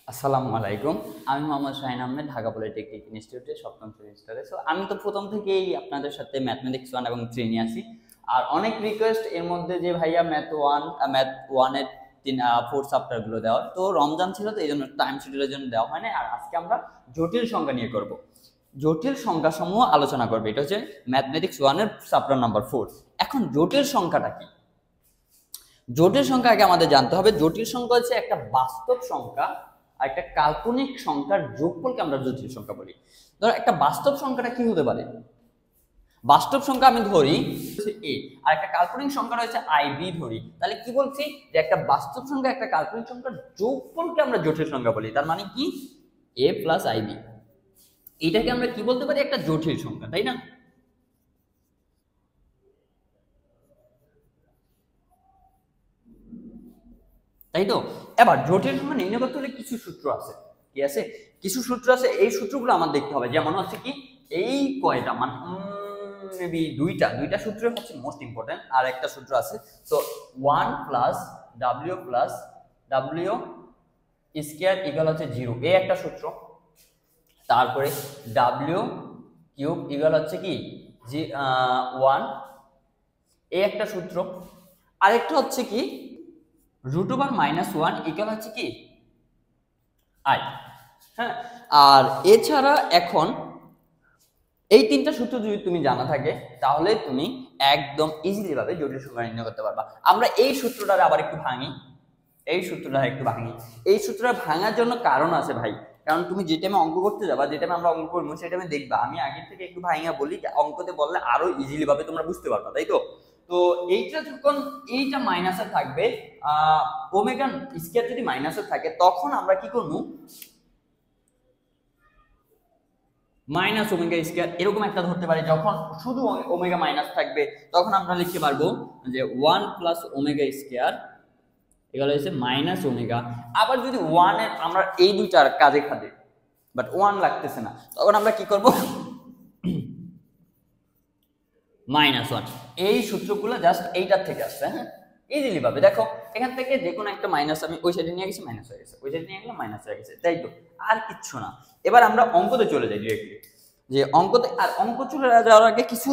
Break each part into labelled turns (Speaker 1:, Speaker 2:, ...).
Speaker 1: আসসালামু আলাইকুম। আমি মোহাম্মদ শাহিন আহমেদ, ঢাকা পলিটেকনিক ইনস্টিটিউটে সপ্তম সেমিস্টারে। সো আমি তো প্রথম থেকেই আপনাদের সাথে ম্যাথমেটিক্স 1 এবং 3 নিয়ে আসি। আর অনেক রিকোয়েস্ট এর মধ্যে যে ভাইয়া ম্যাথ 1 এর 4 চ্যাপ্টারগুলো দেওয়ার। তো রমজান ছিল, তো এই জন্য টাইম শিডিউলের জন্য দেওয়া হয় না। আর আজকে আমরা জটিল সংখ্যা নিয়ে করব। জটিল সংখ্যাসমূহ আলোচনা করবে। এটা হচ্ছে ম্যাথমেটিক্স 1 এর চ্যাপ্টার নাম্বার 4। এখন জটিল সংখ্যাটা কি? জটিল সংখ্যা আগে আমাদের জানতে হবে। জটিল সংখ্যা হচ্ছে একটা বাস্তব সংখ্যা আর একটা কাল্পনিক সংখ্যার যোগফলকে আমরা জটিল সংখ্যা বলি। ধরো একটা বাস্তব সংখ্যাটা কি হতে পারে? বাস্তব সংখ্যা আমি ধরি এ, আর একটা কাল্পনিক সংখ্যা রয়েছে আই বি ধরি। তাহলে কি বলছি যে একটা বাস্তব সংখ্যা একটা কাল্পনিক সংখ্যার যোগফলকে আমরা জটিল সংখ্যা বলি। তার মানে কি? এ প্লাস আই বি, এটাকে আমরা কি বলতে পারি? একটা জটিল সংখ্যা, তাই না? তাই তো। এবার জটিল সংখ্যা নির্ণয় করতে হলে কিছু সূত্র আছে। কি আছে? কিছু সূত্র আছে। এই সূত্রগুলো আমার দেখতে হবে। যেমন হচ্ছে কি, এই কয়টা মানে মেবি দুইটা সূত্র হচ্ছে মোস্ট ইম্পর্টেন্ট। আর একটা সূত্র আছে। তো 1 plus W plus W square equal হচ্ছে 0, এই একটা সূত্র। তারপরে ডাব্লিউ কিউব ইকুয়াল হচ্ছে কি 1, এই একটা সূত্র। আরেকটা হচ্ছে কি √(-1) ইকুয়াল হচ্ছে কি আই। হ্যাঁ, আর এছাড়া এখন এই তিনটা সূত্র যদি তুমি জানা থাকে তাহলে তুমি একদম ইজিলি ভাবে জটিল সংখ্যা নির্ণয় করতে পারবা। আমরা এই সূত্রটা আবার একটু ভাঙি। এই সূত্রটা ভাঙার জন্য কারণ আছে ভাই। কারণ তুমি যে টাইমে অঙ্ক করতে যাবা, যে টাইমে আমরা অঙ্ক করবো, সেই টাইমে দেখবা আমি আগে থেকে একটু ভাঙা বলি, অঙ্কতে বললে আরো ইজিলি ভাবে তোমরা বুঝতে পারবা, তাই তো। তো এইটা যখন এইটা মাইনাসে থাকবে, ওমেগা স্কয়ার যদি মাইনাসে থাকে, তখন আমরা কি করবো? মাইনাস ওমেগা স্কয়ার এরকম একটা ধরতে পারি। যখন শুধু ওমেগা মাইনাস থাকবে, তখন আমরা লিখতে পারবো যে 1 প্লাস ওমেগা স্কয়ার এগুলো হচ্ছে মাইনাস ওমেগা। আবার যদি 1 এর আমরা এই দুইটার কাজে খাদে, বাট 1 লাগতেছে না, তখন আমরা কি করব? -1। এই সূত্রগুলো জাস্ট এইটার থেকে আসছে। হ্যাঁ, ইজিলি ভাবে দেখো, এখান থেকে যে কোনো একটা মাইনাস আমি ওই সাইডে নিয়ে গেছি, মাইনাস হয়ে গেছে, ওই সাইডে নিয়ে গেলাম, মাইনাস হয়ে গেছে, তাই তো। আর কিচ্ছু না। এবার আমরা অঙ্কতে চলে যাই ডিরেক্টলি। যে অঙ্কতে, আর অঙ্ক চলে যাওয়ার আগে কিছু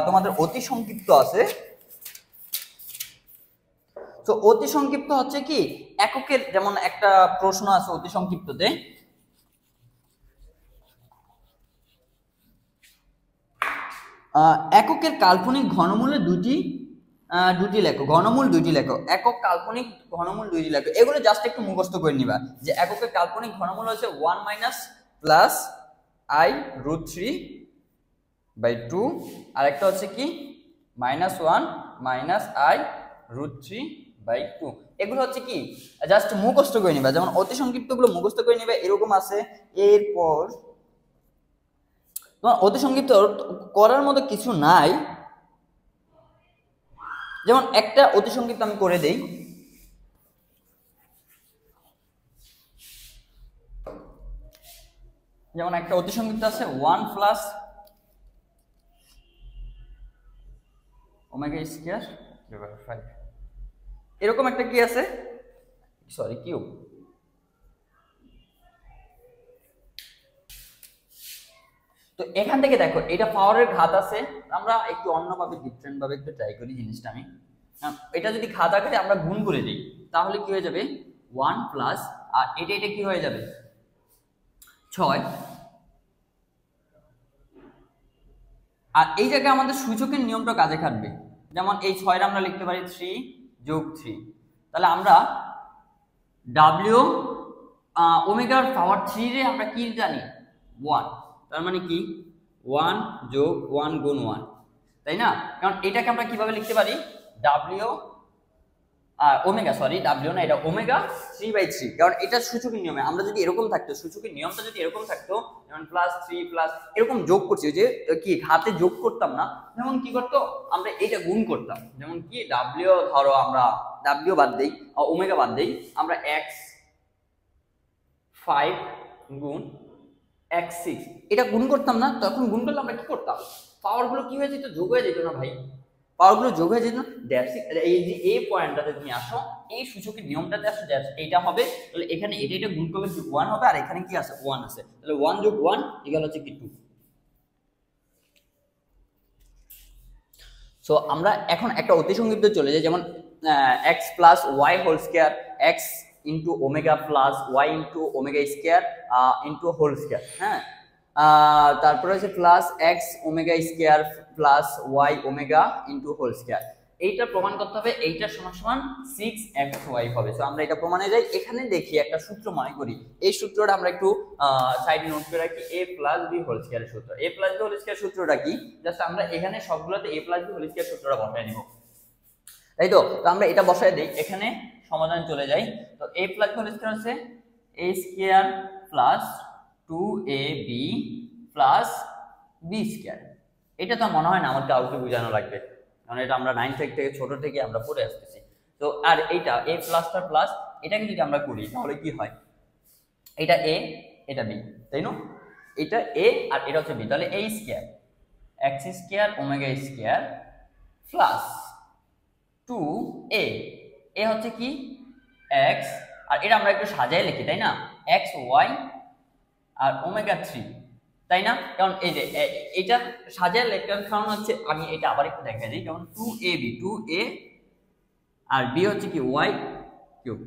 Speaker 1: তোমাদের অতি সংক্ষিপ্ত আছে। তো অতি সংক্ষিপ্ত হচ্ছে কি এককের, যেমন একটা প্রশ্ন আছে অতি সংক্ষিপ্ততে, এককের কাল্পনিক ঘনমূলের দুটি লেখো, ঘনমূল দুইটি লেখো। একক কাল্পনিক ঘনমূল দুইটি লেখো। এগুলো জাস্ট একটু মুখস্থ করে নিবা যে এককের কাল্পনিক ঘনমূল হচ্ছে 1 মাইনাস প্লাস আই √3/2, আর একটা হচ্ছে কি -1 মাইনাস আই √3/2। এগুলো হচ্ছে কি জাস্ট মুখস্থ করে নিবা। যেমন অতি সংক্ষিপ্ত গুলো মুখস্থ করে নিবে, এরকম আছে। এরপর তোমার অতি সংক্ষিপ্ত করার মতো কিছু নাই। যেমন একটা অতি সংক্ষিপ্ত আমি করে দেই। যেমন একটা অতি সংক্ষিপ্ত আছে 1 প্লাস ওমেগা স্কয়ার 5, এরকম একটা কি আছে, সরি কিউব। তো এখান থেকে দেখো এটা পাওয়ারের ঘাত আছে। আমরা একটু অন্যভাবে ডিফারেন্ট ভাবে একটু ট্রাই করি জিনিসটা। আমি এটা যদি ঘাত আকারে আমরা গুণ করে দিই, তাহলে কি হয়ে যাবে 1 প্লাস, আর এটা কি হয়ে যাবে 6। আর এই জায়গায় আমাদের সূচকের নিয়মটা কাজে খাটবে। যেমন এই 6 আমরা লিখতে পারি 3 + 3। তাহলে আমরা ডাব্লিউ ওমেগার পাওয়ার 3 রে আমরা কি জানি 1। তার মানে কি 1 + 1 গুণ 1, তাই না? কারণ এটাকে আমরা কিভাবে লিখতে পারি? ডাব্লিউ ওমেগা, সরি ডাব্লিউ না, এটা ওমেগা 3/3। কারণ এটা সূচকের নিয়মে, আমরা যদি এরকম থাকতো, সূচকের নিয়মটা যদি এরকম থাকতো, যেমন +3 প্লাস এরকম যোগ করছি, যে কি ঘাতে যোগ করতাম না, যেমন কি করতো আমরা এটা গুণ করতাম। যেমন কি ডাব্লিউ, ধরো আমরা ডাব্লিউ বাদ দেই, ওমেগা বাদ দেই, আমরা x5 গুণ x6 এটা গুণ করতাম না? তখন গুণ করলে আমরা কি করতাম? পাওয়ার গুলো কি হয়ে যেত? যোগ হয়ে যেত না ভাই? পাওয়ারগুলো যোগ হয়ে যেত দ্যাটস এই যে এই পয়েন্টটাতে তুমি আসো, এই সূচকের নিয়মটাতে আসো, এইটা হবে, তাহলে এখানে এটা গুণ করলে 1 হবে, আর এখানে কি আছে 1 আছে, তাহলে 1 যোগ 1 ইকুয়াল হচ্ছে কি 2। সো আমরা এখন একটা অতি সংক্ষিপ্ত চলে যাই, যেমন x plus y whole square, x into omega plus y into omega square into whole square. হ্যাঁ, তারপরে হচ্ছে plus x omega square plus y omega into whole square. এইটা প্রমাণ করতে হবে এইটা সমান সমান 6xy হবে। সো আমরা এটা প্রমাণে যাই, এখানে দেখি একটা সূত্র মনে করি, এই সূত্রটা আমরা একটু সাইডে নোট করে রাখি, a প্লাস b হোল স্কয়ারের সূত্র। a plus b whole square সূত্রটা কি, জাস্ট আমরা এখানে সবগুলোতে a plus b whole square সূত্রটা বসায় দিব, তাই তো। তো আমরা এটা বসায় দেই, এখানে সমাধান চলে যাই। তো a plus b whole square হচ্ছে a square plus 2ab plus b square. এটা তো মনে হয় না আমার কাউকে বোঝানো লাগবে, কারণ এটা আমরা 9 থেকে ছোট থেকে আমরা পড়ে আসতেছি। তো আর এইটা a প্লাসটা প্লাস, এটাকে যদি আমরা করি তাহলে কি হয়, এটা a এটা b, তাই না? এটা a আর এটা হচ্ছে b, তাহলে a square x square omega square plus 2a, a হচ্ছে কি x, আর এটা আমরা একটু সাজায় লিখি, তাই না? x y আর ওমেগা 3, তাই না? কারণ এই যে এটা সাজায় লেখার কারণ হচ্ছে, আমি এটা আবার একটু দেখাই দিই, যেমন 2ab 2a আর b হচ্ছে কি y কিউব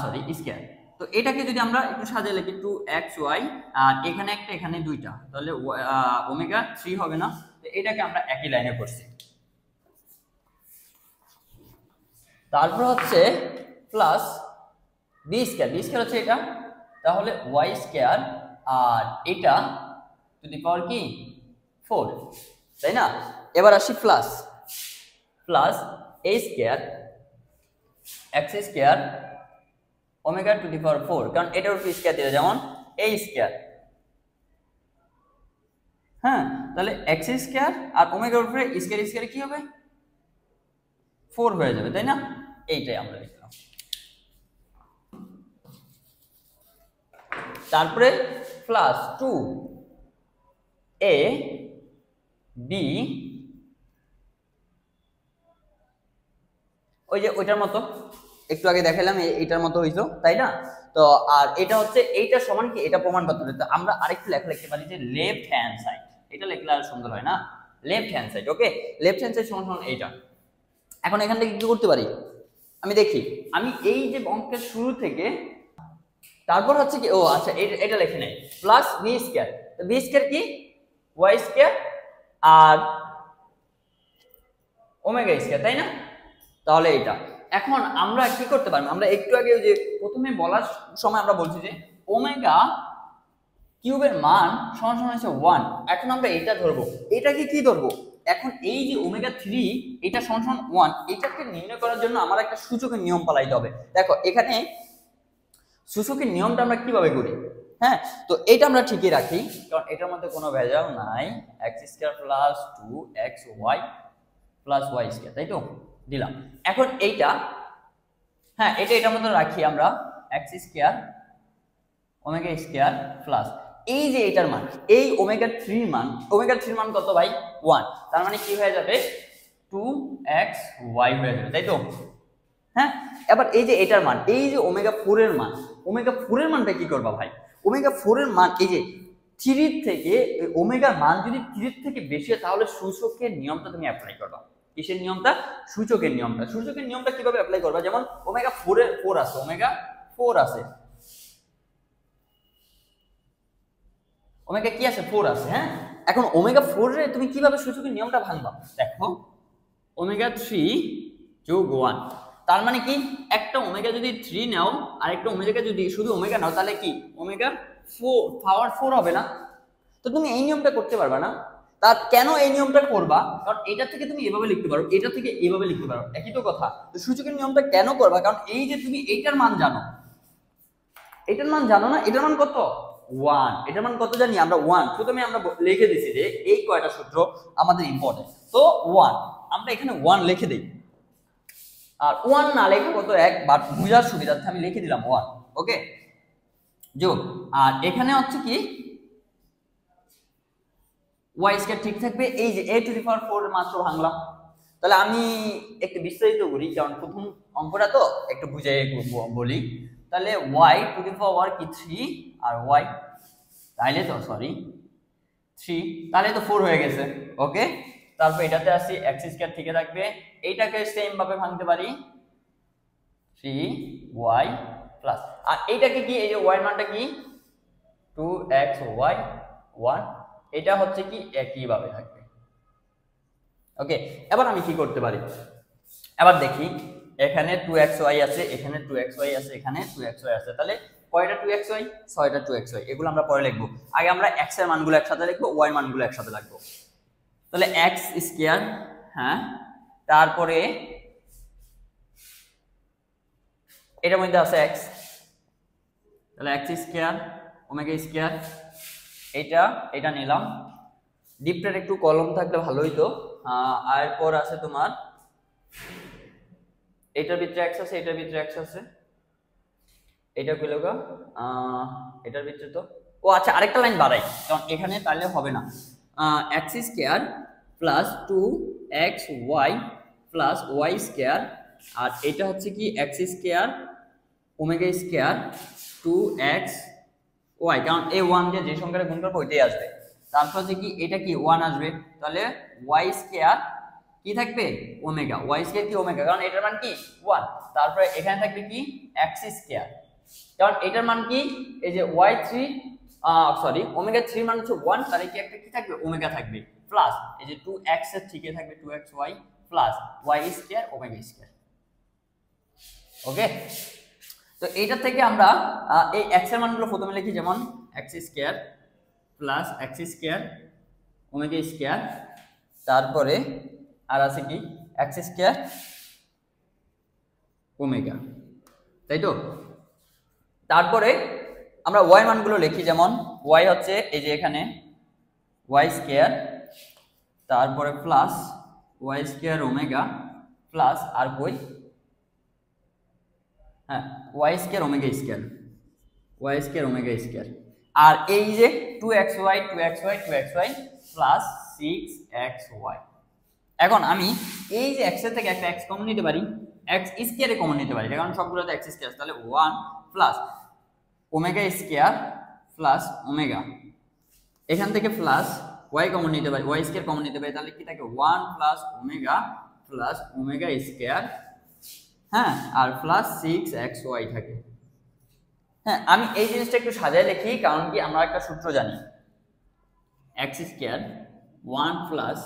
Speaker 1: সরি স্কয়ার। তো এটাকে যদি আমরা একটু সাজায় লিখি 2xy আর এখানে একটা এখানে দুইটা, তাহলে ওমেগা 3 হবে না? তো এটাকে আমরা একই লাইনে করছি। তারপর হচ্ছে plus b square, b square হচ্ছে এটা, তাহলে y স্কয়ার আর এটা টু দি পাওয়ার কি 4, তাই না? এবার আসি plus plus a square x square omega to the power 4, কারণ এটার উপর স্কয়ার দিলে যেমন a স্কয়ার। হ্যাঁ, তাহলে x স্কয়ার আর ওমেগার উপরে স্কয়ার স্কয়ার কি হবে 4 হয়ে যাবে, তাই না? এইটাই আমরা লিখলাম। তারপরে প্লাস 2a b, ওই যে ওইটার মতো একটু আগে দেখালাম, এইটার মতো হইতো, তাই না? তো আর এটা হচ্ছে এইটা সমান কি, এটা প্রমাণ করতে হবে। তো আমরা আরেকটু লেখা লিখতে পারি যে লেফট হ্যান্ড সাইড, এটা লিখলে আর সুন্দর হয় না, লেফট হ্যান্ড সাইড। ওকে, লেফট হ্যান্ড সাইড সমান সমান এইটা। এখন এখান থেকে কি করতে পারি, আমি দেখি, আমি এই যে অঙ্কের শুরু থেকে তারপর হচ্ছে কি, ও আচ্ছা এটা লিখে নেই, প্লাস b স্কয়ার। তো b স্কয়ার কি y স্কয়ার আর ওমেগা স্কয়ার, তাই না? তাহলে এটা এখন আমরা কি করতে পারি, আমরা একটু আগে যে প্রথমে বলার সময় আমরা বলছি যে ওমেগা কিউবের মান সমান সমান হচ্ছে 1। এখন আমরা এটা ধরবো, এটাকে কি ধরবো, এখন এই যে ওমেগা 3 এটা সমান সমান 1, এটাকে নির্ণয় করার জন্য আমার একটা সূচকের নিয়ম পালাইতে হবে। দেখো এখানে সূচকের নিয়মটা আমরা কিভাবে করি, হ্যাঁ, তো এটা আমরা ঠিকই রাখি, কারণ এটার মধ্যে কোনো ভেজাল নাই, x square plus 2xy plus y square, তাই তো দিলাম। এখন এইটা, হ্যাঁ এটা এটার মধ্যে রাখি আমরা, x square omega square plus এই যে এটার মান, এই ওমেগা 3 মান, ওমেগা 3 মান কত ভাই 1, তার মানে কি হয়ে যাবে 2xy হয়ে যাবে, তাই তো? হ্যাঁ, এবার এই যে এটার মান, এই যে ওমেগা 4 এর মান, ওমেগা 4 এর মানটা কি করবা ভাই, ওমেগা 4 এর মান এই যে 3 থেকে, ওমেগার মান যদি 3 থেকে বেশি হয় তাহলে সূচকের নিয়মটা তুমি অ্যাপ্লাই করবা। কিসের নিয়মটা, সূচকের নিয়মটা। সূচকের নিয়মটা কিভাবে অ্যাপ্লাই করবা, যেমন ওমেগা 4 এর 4 আছে, ওমেগা 4 আছে, ওমেগা কি আছে 4 আছে। হ্যাঁ, এখন ওমেগা 4 এর তুমি কিভাবে সূচকের নিয়মটা ভাঙবা, দেখো ওমেগা 3 যোগ 1, তার মানে কি একটা ওমেগা যদি 3 নাও আর একটা ওমেগা যদি শুধু ওমেগা নাও তাহলে কি ওমেগা 4 পাওয়ার 4 হবে না? তো তুমি এই নিয়মটা করতে পারবা না। তার কেন এই নিয়মটা করবা, কারণ এটা থেকে তুমি এভাবে লিখতে পারো, এটা থেকে এভাবে লিখতে পারো, একই তো কথা। তো সূচকের নিয়মটা কেন করবা, কারণ এই যে তুমি এইটার মান জানো, এটার মান জানো না, এটার মান কত 1, এটার মান কত জানি আমরা 1। প্রথমে আমরা লিখে দিছি যে এই কয়টা সূত্র আমাদের ইম্পর্টেন্ট, তো 1 আমরা এখানে 1 লিখে দেই, আর 1 না লেখা কত 1, বাট বুঝার সুবিধার্থে আমি লিখে দিলাম 1। ওকে, যোগ, আর এখানে হচ্ছে কি y স্কয়ার ঠিক থাকবে, এই যে a টু দি পাওয়ার 4 মাত্র ভাঙলাম, তাহলে আমি একটু বিস্তারিত করি, কারণ প্রথম অঙ্কটা তো একটু বুঝে বলি। তাহলে y টু দি পাওয়ার কি 3 আর y, তাইলে তো সরি 3, তাহলে তো 4 হয়ে গেছে। ওকে, তারপর এটাতে আসি x স্কয়ার থেকে থাকবে, এইটাকে সেম ভাবে ভাঙতে পারি 3y প্লাস, আর এইটাকে কি, এই যে y এর মানটা কি 2xy 1, এটা হচ্ছে কি একই ভাবে থাকবে। ওকে, এবার আমি কি করতে পারি, এবার দেখি এখানে 2xy আছে, এখানে 2xy আছে, এখানে 2xy আছে, তাহলে কয়টা 2xy, 6টা 2xy। এগুলো আমরা পরে লিখবো, আগে আমরা x এর মানগুলো একসাথে লিখবো, y এর মানগুলো একসাথে লিখবো। তাহলে x স্কয়ার, হ্যাঁ, তারপরে এটার মধ্যে আছে x, তাহলে x স্কয়ার ওমেগা স্কয়ার, এটা নিলাম। ডিপটার একটু কলম থাকলে ভালো হইতো। আর এরপর আছে তোমার এটার ভিতরে x আছে, এটার ভিতরে x আছে, এটা কইলো গো এটার ভিতরে তো, ও আচ্ছা আরেকটা লাইন বাড়াই, কারণ এখানে তাহলে হবে না। x square plus 2xy plus y square, আর এটা হচ্ছে কি x square omega square 2xy, কারণ এই 1 দিয়ে যে সংখ্যাটা গুণ করব ওইটাই আসবে। তারপর হচ্ছে কি এটা কি 1 আসবে, তাহলে y স্কয়ার কি থাকবে ওমেগা, y স্কয়ার কি ওমেগা, কারণ এটার মান কি 1। তারপরে এখানে থাকবে কি x স্কয়ার, কারণ এটার মান কি এই যে y3 সরি ওমেগা 3 মান হচ্ছে 1, তাহলে কি একটা কি থাকবে ওমেগা থাকবে, প্লাস এই যে 2x এর থেকে থাকবে 2xy plus y square omega square. Okay, তো এইটা থেকে আমরা এই x এর মানগুলো প্রথমে লিখি, যেমন x square plus x square omega square, তারপরে আর আছে কি x স্কয়ার ওমেগা, তাই তো। তারপরে আমরা y এর মানগুলো লিখি, যেমন y হচ্ছে এই যে এখানে y স্কয়ার, তারপরে plus y square omega plus আর কই, হ্যাঁ y square omega square, y square omega square, আর এই যে 2xy 2xy 2xy plus 6xy। এখন আমি এই যে x এর থেকে একটা x কমন নিতে পারি, x স্কয়ারে কমন নিতে পারি, কারণ সবগুলোতে x স্কয়ার, তাহলে 1 plus omega square plus omega, এখান থেকে প্লাস y কমন নিতে পারি, y স্কয়ার কমন নিতে পারি, তাহলে কি থাকে 1 প্লাস ওমেগা স্কয়ার, হ্যাঁ, আর প্লাস 6xy থাকে। হ্যাঁ, আমি এই জিনিসটা একটু সাজায় লিখি, কারণ কি আমরা একটা সূত্র জানি, x square 1 plus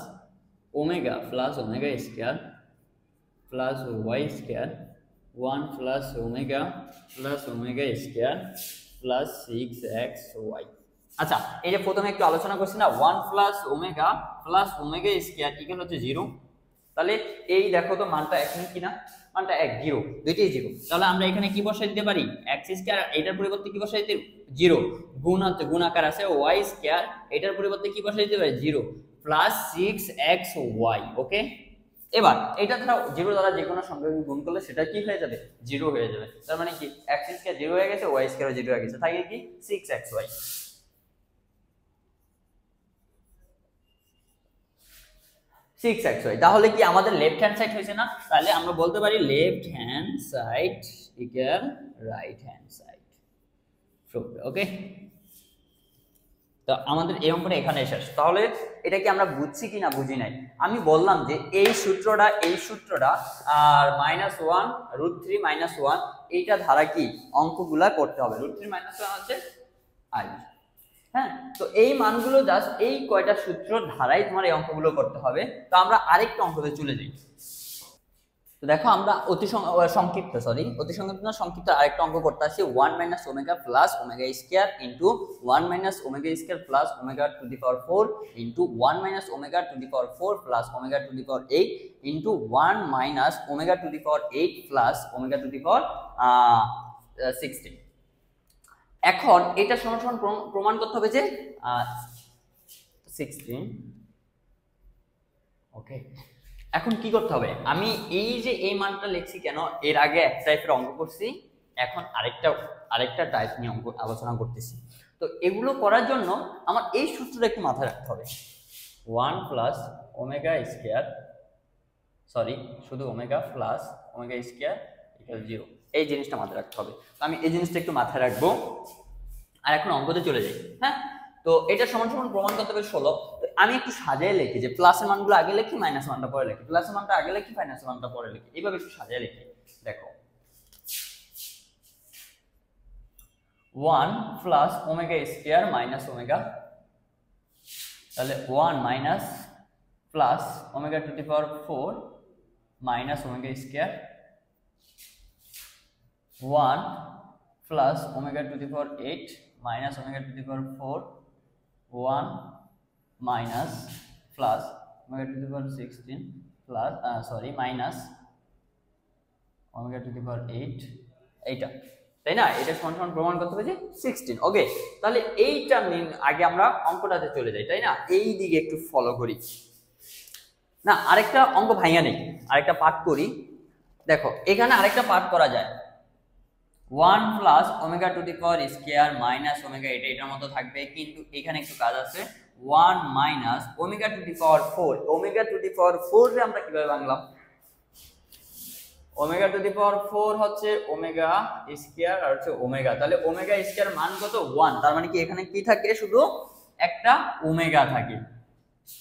Speaker 1: omega square plus y square 1 plus omega square plus 6xy। আচ্ছা, এই যে প্রথমে একটু আলোচনা করছি না, 1 প্লাস ওমেগা স্কয়ার ইকুয়াল হচ্ছে 0, তাহলে এই দেখো তো মানটা এখন কি না, মানটা 1 0, দুইটাই 0, তাহলে আমরা এখানে কি বসাই দিতে পারি x স্কয়ার, এটার পরিবর্তে কি বসাই দিতে 0, গুণ আছে গুণাকার আছে y স্কয়ার, এটার পরিবর্তে কি বসাই দিতে পারি 0 প্লাস 6xy। ওকে, এবার এটা দ্বারা 0 দ্বারা যে কোনো সংখ্যাকে গুণ করলে সেটা কি হয়ে যাবে 0 হয়ে যাবে, তার মানে কি x স্কয়ার 0 হয়ে গেছে, y স্কয়ার 0 হয়ে গেছে, থাকে কি 6xy। 6xy, তাহলে কি আমাদের লেফট হ্যান্ড সাইড হয়েছে না, তাহলে আমরা বলতে পারি left hand side equal right hand side. Okay, তো আমাদের এই অঙ্কটা এখানে শেষ। তাহলে এটা কি আমরা বুঝছি কি না বুঝি নাই, আমি বললাম যে এই সূত্রটা আর -1 √3 -1 এইটা ধারা কি অঙ্কগুলা করতে হবে, √3 -1 হচ্ছে i। হ্যাঁ, তো এই মানগুলো জাস্ট এই কয়টা সূত্র ধারাই তোমার এই অঙ্কগুলো করতে হবে। তো আমরা আরেকটা অঙ্কতে চলে যাই। তো দেখো আমরা অতি সংক্ষিপ্ত আরেকটা অঙ্ক করতে আসি, 1 minus omega plus omega square into 1 minus omega square plus omega to the power 4 into 1 minus omega to the power 4 plus omega to the power 8 into 1 minus omega to the power 8 plus omega to the power 16। এখন এটা সমান প্রমাণ করতে হবে যে 16। ওকে, এখন কি করতে হবে, আমি এই যে এই মানটা লিখছি কেন, এর আগে এক টাইপের অঙ্ক করছি, এখন আরেকটা টাইপ নিয়ে অঙ্ক আলোচনা করতেছি। তো এগুলো করার জন্য আমার এই সূত্রটা একটু মাথায় রাখতে হবে, 1 প্লাস ওমেগা স্কয়ার সরি শুধু omega plus omega square equal 0, এই জিনিসটা মাথায় রাখতে হবে। তো আমি এই জিনিসটা একটু মাথায় রাখবো। আর এখন অঙ্কতে চলে যাই। হ্যাঁ, তো এটা সমান সমান প্রমাণ করতে হবে 16। তো আমি একটু সাজিয়ে লিখি যে প্লাসের মানগুলো আগে লিখি, মাইনাস মানটা পরে লিখি, প্লাসের মানটা আগে লিখি, মাইনাসের মানটা পরে লিখি, এইভাবে একটু সাজিয়ে লিখি। দেখো 1 plus omega square minus omega, তাহলে 1 minus plus omega to the power 4 minus omega square, 1 plus omega to the power 8 minus omega to the power 4, 1 minus plus omega to the power 16 plus minus omega to the power 8, এইটা, তাই না? এটা সমান সমান প্রমাণ করতে হবে যে 16। ওকে, তাহলে এইটা আগে আমরা অঙ্কটাতে চলে যাই, তাই না? এই দিকে একটু ফলো করি না, আরেকটা অঙ্ক ভাঙা নেই, আরেকটা পার্ট করি। দেখো এখানে আরেকটা পার্ট করা যায়, 1 plus omega to the power square minus omega, এটার মতো থাকবে, কিন্তু এখানে একটু কাজ আছে। 1 minus omega to the power 4, omega to the power 4 রে আমরা কিভাবে ভাঙলাম? ওমেগা টু দি পাওয়ার 4 হচ্ছে ওমেগা স্কয়ার আর হচ্ছে ওমেগা, তাহলে ওমেগা স্কয়ার মান কত? 1, তার মানে কি এখানে কি থাকে? শুধু একটা ওমেগা থাকে।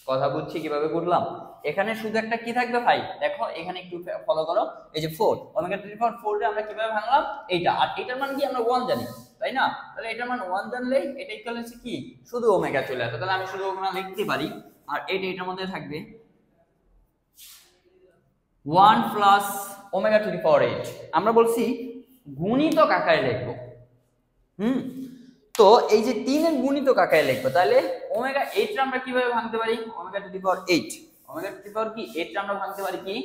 Speaker 1: কথা বুঝছি কিভাবে করলাম? এখানে শুধু একটা কি থাকবে ভাই? দেখো এখানে একটু ফলো করো, এই যে 4 ওমেগা টু দি পাওয়ার 4 রে আমরা কিভাবে ভাঙলাম? এইটা, আর এটার মান কি আমরা 1 জানি, তাই না? তাহলে এটার মান 1 জানলে এটা ইকুয়াল হচ্ছে কি? শুধু ওমেগা চলে আসে, তাহলে আমি শুধু ওমেগা লিখতে পারি। আর এটার মধ্যে থাকবে 1 plus omega to the power 8, আমরা বলছি গুণিতক আকারে লিখবো। তো এই যে 3 এর গুণিতক আকারে লিখবো, তাহলে ওমেগা 8 টা আমরা কিভাবে ভাঙতে পারি? Omega to the power 8, omega to the power কি 8 টা আমরা ভাঙতে পারি কি?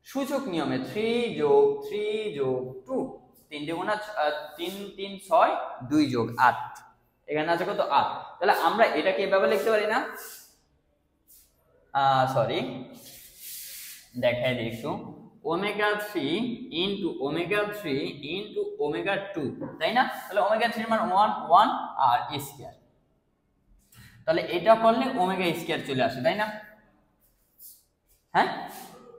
Speaker 1: সূচক নিয়মে 3 যোগ 3 যোগ 2, 3 × 3 3 6, 2 যোগ 8, এখানে আছে কত? 8। তাহলে আমরা এটাকে এভাবে লিখতে পারি না? সরি, দেখাই দিই একটু, omega 3 into omega 3 into omega 2, তাই না? তাহলে ওমেগা 3 মান 1 1 আর স্কয়ার, তাহলে এটা করলে ওমেগা স্কয়ার চলে আসে, তাই না? হ্যাঁ,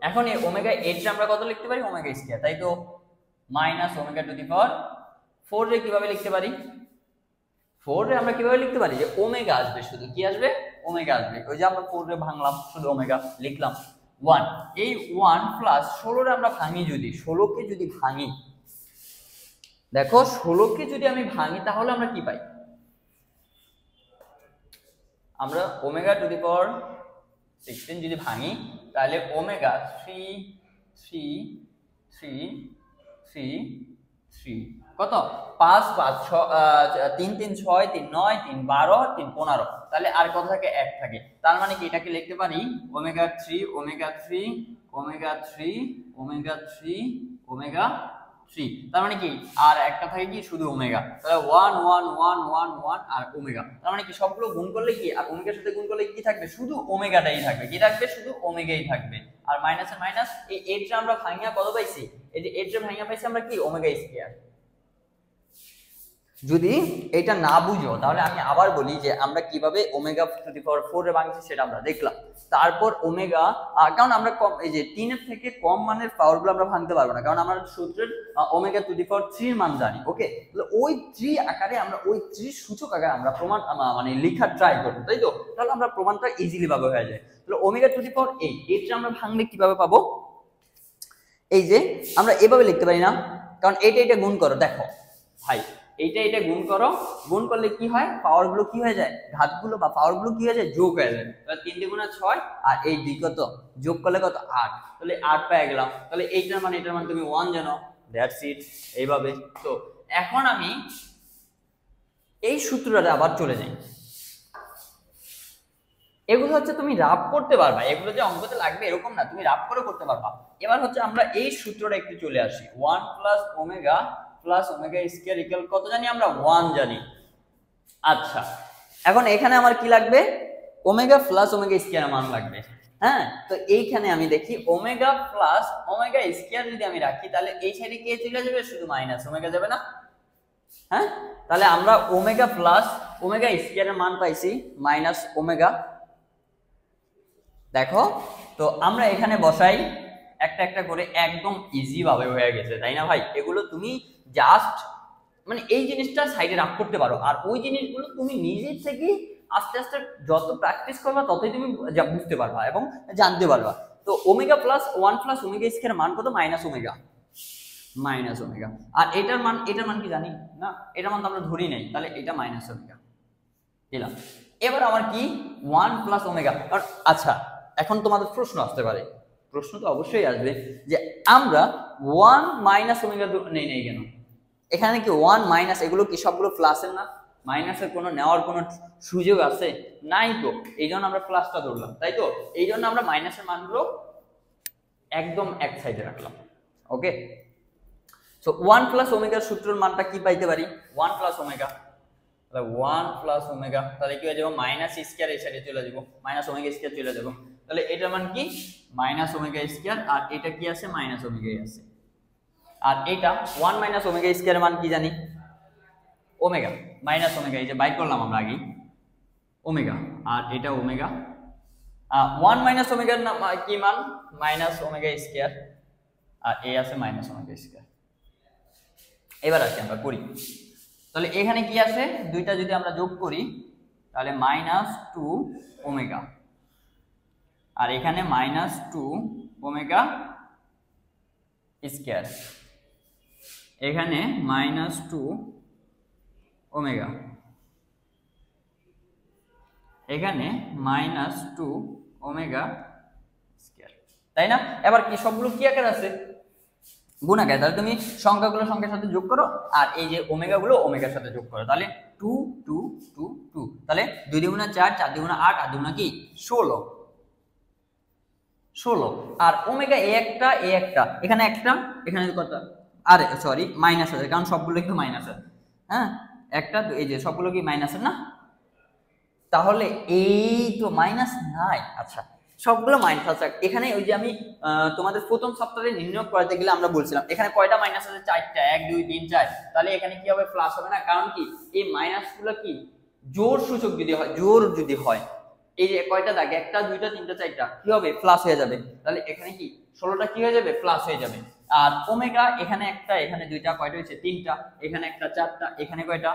Speaker 1: এখন এই ওমেগা 8 টা আমরা কত লিখতে পারি? ওমেগা স্কয়ার, তাই তো? Minus omega to the power 4 রে কিভাবে লিখতে পারি? 4 রে আমরা কিভাবে লিখতে পারি? যে ওমেগা আসবে, শুধু কি আসবে? ওমেগা আসবে। ওই যে আমরা 4 রে ভাঙলাম, শুধু ওমেগা লিখলাম 1। এই 1 প্লাস 16 রে আমরা ভাঙি, যদি 16 কে যদি ভাঙি, দেখো 16 কে যদি আমি ভাঙি তাহলে আমরা কি পাই? আমরা ওমেগা টু দি পাওয়ার 16 যদি ভাঙি, তাহলে ওমেগা 3 3 3 3 3 কত? 5 5 3 3 6 3 9 3 12 3 15, তাহলে আর কত থাকে? 1 থাকে। তার মানে কি এটাকে লিখতে পারি omega 3 omega 3 omega 3 omega 3 omega 3, তার মানে কি আর একটা থাকে কি? শুধু ওমেগা। তাহলে 1 1 1 1 1 আর ওমেগা, তার মানে কি সবগুলো গুণ করলে কি, আর ওমেগার সাথে গুণ করলে কি থাকবে? শুধু ওমেগাটাই থাকবে। কি থাকবে? শুধু ওমেগাই থাকবে। আর মাইনাসে মাইনাস, এই 8 টা আমরা ভাঙিয়া কত পাইছি? এই যে 8 টা ভাঙিয়া পাইছি আমরা কি? Omega square. যদি এটা না বুঝো তাহলে আমি আবার বলি যে আমরা কিভাবে ওমেগা টু দি পাওয়ার 4 এ ভাঙছি সেটা আমরা দেখলাম। তারপর ওমেগা, কারণ আমরা কম, এই যে 3 এর থেকে কম মানের পাওয়ারগুলো আমরা ভাঙতে পারবো না, কারণ আমরা সূত্রের ওমেগা টু দি পাওয়ার 3 এর মান জানি। ওকে, তাহলে ওই 3 আকারে আমরা, ওই 3 সূচক আকারে আমরা প্রমাণ মানে লেখার ট্রাই করব, তাই তো? তাহলে আমরা প্রমাণটা ইজিলি ভাবে হয়ে যায়। তাহলে ওমেগা টু দি পাওয়ার 8, এটা আমরা ভাঙলে কিভাবে পাবো? এই যে আমরা এভাবে লিখতে পারি না, কারণ এটা গুণ করো, দেখো ভাই এটা গুণ করো, গুণ করলে কি হয়? পাওয়ার গুলো কি হয়ে যায়? ঘাতগুলো বা পাওয়ার গুলো কি হয়ে যায়? যোগ হয়ে যায়। তাহলে 3 × 6 আর এই 2 কত? যোগ করলে কত? 8, তাহলে 8 পেয়ে গেলাম। তাহলে এটার মানে তুমি 1 জানো, দ্যাটস ইট। এইভাবে। তো এখন আমি এই সূত্রটাতে আবার চলে যাই। এগুলো হচ্ছে তুমি রাফ করতে পারবা, এগুলো যে অঙ্কতে লাগবে এরকম না, তুমি রাফ করে করতে পারবা। এবার হচ্ছে আমরা এই সূত্রটা একটু চলে আসি, 1 plus omega plus omega square equal কত জানি আমরা? 1 জানি। আচ্ছা, এখন এখানে আমার কি লাগবে? ওমেগা প্লাস ওমেগা স্কয়ার মান লাগবে। হ্যাঁ, তো এইখানে আমি দেখি ওমেগা প্লাস ওমেগা স্কয়ার যদি আমি রাখি, তাহলে এই সাইডে কে চলে যাবে? শুধু মাইনাস ওমেগা যাবে না? হ্যাঁ, তাহলে আমরা ওমেগা প্লাস ওমেগা স্কয়ারের মান পাইছি মাইনাস ওমেগা। দেখো তো আমরা এখানে বসাই একটা একটা করে, একদম ইজি ভাবে হয়ে গেছে, তাই না ভাই? এগুলো তুমি জাস্ট মানে এই জিনিসটা সাইডে রাখ করতে পারো, আর ওই জিনিসগুলো তুমি নিজের থেকে আস্তে আস্তে যত প্র্যাকটিস করবা ততই তুমি বুঝতে পারবা এবং জানতে পারবা। তো omega plus 1 plus omega square মান কত? Minus omega. আর এটার মান কি জানি না, এটার মান তো আমরা ধরি নাই, তাহলে এটা মাইনাস ওমেগা দিলাম। এবার আমার কি 1 প্লাস ওমেগা। আচ্ছা, এখন তোমাদের প্রশ্ন আসতে পারে, প্রশ্ন তো অবশ্যই আসবে যে আমরা 1 মাইনাস ওমেগা নেই কেন? এখানে কি 1 মাইনাস, এগুলো কি সবগুলো প্লাসের না? মাইনাসের কোনো নেওয়ার কোনো সুযোগ আছে? নাই তো, এই জন্য আমরা প্লাসটা ধরলাম, তাই তো? এই জন্য আমরা মাইনাসের মানগুলো একদম এক সাইডে রাখলাম। ওকে, সো 1 প্লাস ওমেগার সূত্রের মানটা কি পাইতে পারি? 1 প্লাস ওমেগা, তাহলে 1 প্লাস ওমেগা, তাহলে কি হয়ে যাবে? মাইনাস স্কয়ার এই সাইডে চলে যাব, মাইনাস ওমেগা স্কয়ার চলে যাব, তাহলে এটার মান কি? মাইনাস ওমেগা স্কয়ার, আর এটা কি আছে? মাইনাস ওমেগাই আছে। আর এটা 1 মাইনাস ওমেগা স্কয়ার মান কি জানি? ওমেগা মাইনাস ওমেগা, এই যে বাইর করলাম আমরা আগে ওমেগা, আর এটা ওমেগা। 1 মাইনাস ওমেগার কি মান? মাইনাস ওমেগা স্কয়ার, আর এ আছে মাইনাস ওমেগা স্কয়ার। এবার আসি আমরা করি, তাহলে এখানে কি আছে? দুইটা যদি আমরা যোগ করি তাহলে মাইনাস 2 ওমেগা, আর এখানে মাইনাস 2 ওমেগা স্কয়ার, এখানে মাইনাস 2 ওমেগা, এখানে মাইনাস 2 ওমেগা স্কয়ার, তাই না? এবার কি সবগুলো কি আকার আছে? গুণ আকারে। তাহলে তুমি সংখ্যাগুলো সংখ্যার সাথে যোগ করো, আর এই যে ওমেগা গুলো ওমেগার সাথে যোগ করো, তাহলে 2 2 2 2, তাহলে 2 দুগুণা 4, 4 দুগুণা 8, 8 দুগুণা কি 16। আর ওমেগা এ একটা এখানে একটা, এখানে কত? আরে সরি, মাইনাস আছে, কারণ সবগুলো একটু মাইনাস আছে। হ্যাঁ, একটা, এই যে সবগুলো কি মাইনাসের না? তাহলে এই তো মাইনাস নাই। আচ্ছা, সবগুলো মাইনাস আছে। এখানে ওই যে আমি তোমাদের প্রথম সপ্তাহে নির্ণয় করতে গেলে আমরা বলছিলাম এখানে কয়টা মাইনাস আছে? 4টা, 1 2 3 4, তাহলে এখানে কি হবে? প্লাস হবে না, কারণ কি এই মাইনাস গুলো কি জোড় সূচক যদি হয়, এই যে কয়টা দাগ, 1টা 2টা 3টা 4টা, কি হবে? প্লাস হয়ে যাবে। তাহলে এখানে কি 16টা কি হয়ে যাবে? প্লাস হয়ে যাবে। আর ওমেগা এখানে একটা, এখানে দুইটা, কয়টা হয়েছে? 3টা, এখানে একটা 4টা, এখানে কয়টা?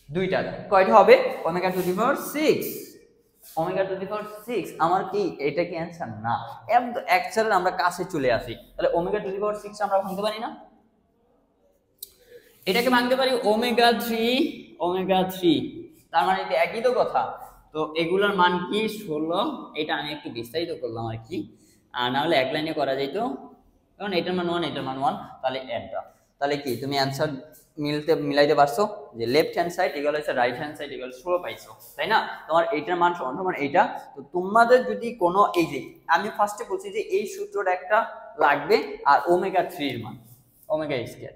Speaker 1: 2টা, কয়টা হবে? Omega to the power 6। Omega to the power 6 আমার কি এটা কি অ্যানসার? না, একদম অ্যাকচুয়ালি আমরা কাছে চলে আসি। তাহলে ওমেগা টু দি পাওয়ার 6 আমরা ভাঙতে পারি না? এটাকে ভাঙতে পারি ওমেগা 3, তার মানে এটা একই তো কথা। তো এগুলোর মান কি? 16। এটা আমি একটু বিস্তারিত করলাম আর কি, আর না হলে এক লাইনে করা যেত, কারণ এটার মান 1, এটার মান 1, তাহলে এটা, তাহলে কি তুমি অ্যানসার মিলাইতে পারছো যে লেফট হ্যান্ড সাইড ইকুয়াল হচ্ছে রাইট হ্যান্ড সাইড ইকুয়াল 16 পাইছো, তাই না? তোমার এইটার মান সমান সমান এইটা। তো তোমাদের যদি কোনো, এই যে আমি ফার্স্টে বলছি যে এই সূত্রটা একটা লাগবে, আর ওমেগা 3 এর মান ওমেগা স্কয়ার,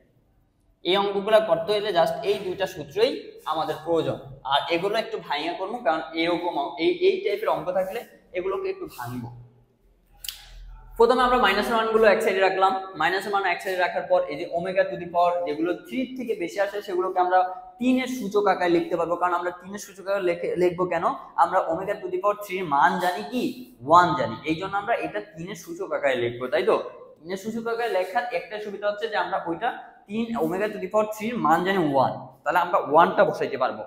Speaker 1: এই অঙ্কগুলো করতে হলে জাস্ট এই দুইটা সূত্রই আমাদের প্রয়োজন। আর এগুলো একটু ভাঙা করবো, কারণ এরকম এই টাইপের অঙ্ক থাকলে এগুলোকে একটু ভাঙবো। প্রথমে আমরা মাইনাসের মানগুলো এক সাইডে রাখলাম, মাইনাসের মান এক সাইডে রাখার পর এই যে ওমেগা টু দি পাওয়ার যেগুলো 3 থেকে বেশি আসে সেগুলোকে আমরা 3 এর সূচক আকারে লিখতে পারবো, কারণ আমরা 3 এর সূচক আকারে লিখবো কেন? আমরা ওমেগা টু দি পাওয়ার 3 এর মান জানি কি 1 জানি, এই জন্য আমরা এটা 3 এর সূচক আকারে লিখবো, তাই তো? 3 এর সূচক আকারে লেখার একটা সুবিধা হচ্ছে যে আমরা ওইটা 3 ওমেগা টু দি পাওয়ার 3 এর মান জানি 1, তাহলে আমরা 1টা বসাইতে পারবো।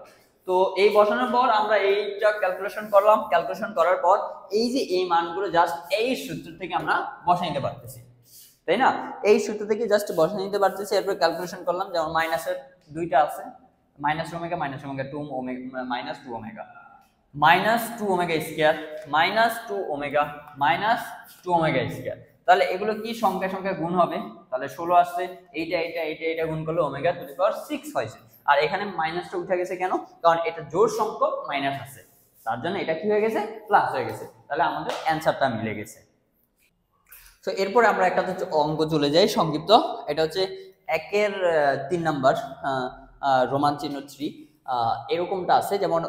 Speaker 1: তো এই বসানোর পর আমরা এইটা ক্যালকুলেশন করলাম, ক্যালকুলেশন করার পর এই যে এই মানগুলো জাস্ট এই সূত্র থেকে আমরা বসাই নিতে পারতেছি, তাই না? এই সূত্র থেকে জাস্ট বসাই নিতে পারতেছি। এরপর ক্যালকুলেশন করলাম, যেমন মাইনাসের দুইটা আছে, minus omega 2 omega, minus 2 omega, minus 2 omega square, minus 2 omega, minus 2 omega square. তাহলে এগুলো কি সংখ্যা সংখ্যা গুণ হবে, তাহলে 16 আসছে, এইটা গুণ করলে ওমেগা টু দি পাওয়ার 6 হয়েছে। আর এখানে মাইনাসটা উঠে গেছে কেন? কারণ এটা জোড় সংখ্যক মাইনাস আছে, তার জন্য এটা কি হয়ে গেছে? প্লাস হয়ে গেছে। তাহলে আমাদের অ্যানসারটা মিলে গেছে। তো এরপর আমরা একটা অঙ্ক চলে যাই সংক্ষিপ্ত, এটা হচ্ছে 1-এর 3 নাম্বার, রোমান চিহ্ন 3। এরকমটা আছে, যেমন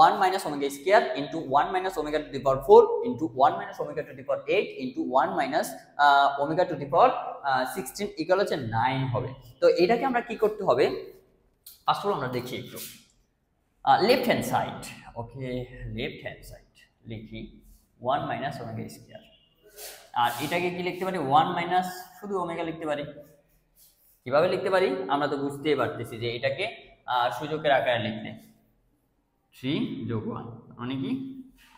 Speaker 1: 1 minus omega square into 1 minus omega to the power 4 into 1 minus omega to the power 8 into 1 minus omega to the power 16 equal হচ্ছে 9 হবে। তো এটাকে আমরা কি করতে হবে? ফার্স্ট অফ অল আমরা দেখি একটু লেফট হ্যান্ড সাইড। ওকে, লেফট হ্যান্ড সাইড লিখি, 1 মাইনাস ওমেগা স্কয়ার। আর এটাকে কি লিখতে পারি 1 মাইনাস শুধু ওমেগা লিখতে পারি। কিভাবে লিখতে পারি আমরা তো বুঝতেই পারতেছি যে এটাকে সূচকের আকারে লিখলে 3 যোগ 1 মানে কি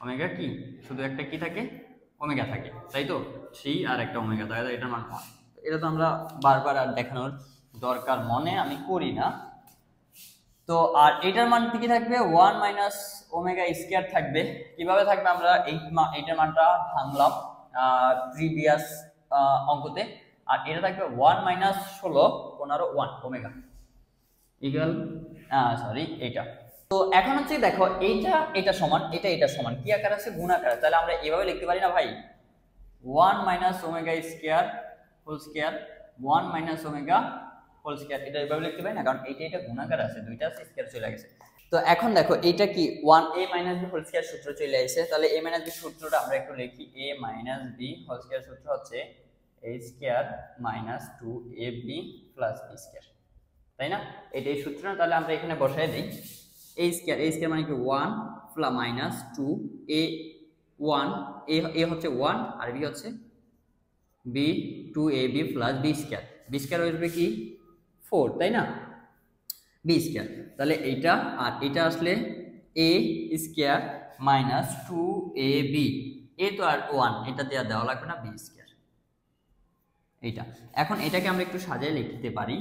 Speaker 1: ওমেগা কি শুধু একটা কি থাকে ওমেগা থাকে, তাই তো 3 আর একটা ওমেগা থাকে, এটার মান 1। এটা তো আমরা বারবার আর দেখানোর দরকার মনে আমি করি না। তো আর এটার মান কি থাকবে 1 মাইনাস ওমেগা স্কয়ার থাকবে। কিভাবে থাকবে আমরা এইটার মানটা ভাঙলাম প্রিভিয়াস অঙ্কতে। আর এটা থাকবে 1 মাইনাস 16 15 1 ওমেগা ইকুয়াল সরি এইটা। তো এখন হচ্ছে দেখো এটা সমান এটা সমান কি আকার আছে গুণ আকার। তাহলে আমরা এভাবে লিখতে পারি না ভাই 1 minus omega square whole square 1 minus omega whole square. এটা এভাবে লিখতে পারি না, কারণ এটা গুণাকার আছে, দুইটা স্কয়ার চলে গেছে। তো এখন দেখো এটা কি 1a minus b whole square সূত্র চলে আসছে। তাহলে a মাইনাস b সূত্রটা আমরা একটু লিখি। a minus b whole square সূত্র হচ্ছে a square minus 2ab plus b square, তাই না? এটাই সূত্র। তাহলে আমরা এখানে বসায় দেই a স্কয়ার মানে কি 1 প্লাস মাইনাস 2a 1 a হচ্ছে 1 আর b হচ্ছে b 2ab plus b square. b square আসবে কি 4, তাই না? b square. তাহলে এইটা আর এটা আসলে a square minus 2ab, a তো আর 1 এটা দেওয়া লাগবে না, b স্কয়ার এইটা। এখন এটাকে আমরা একটু সাজায় লিখতে পারি,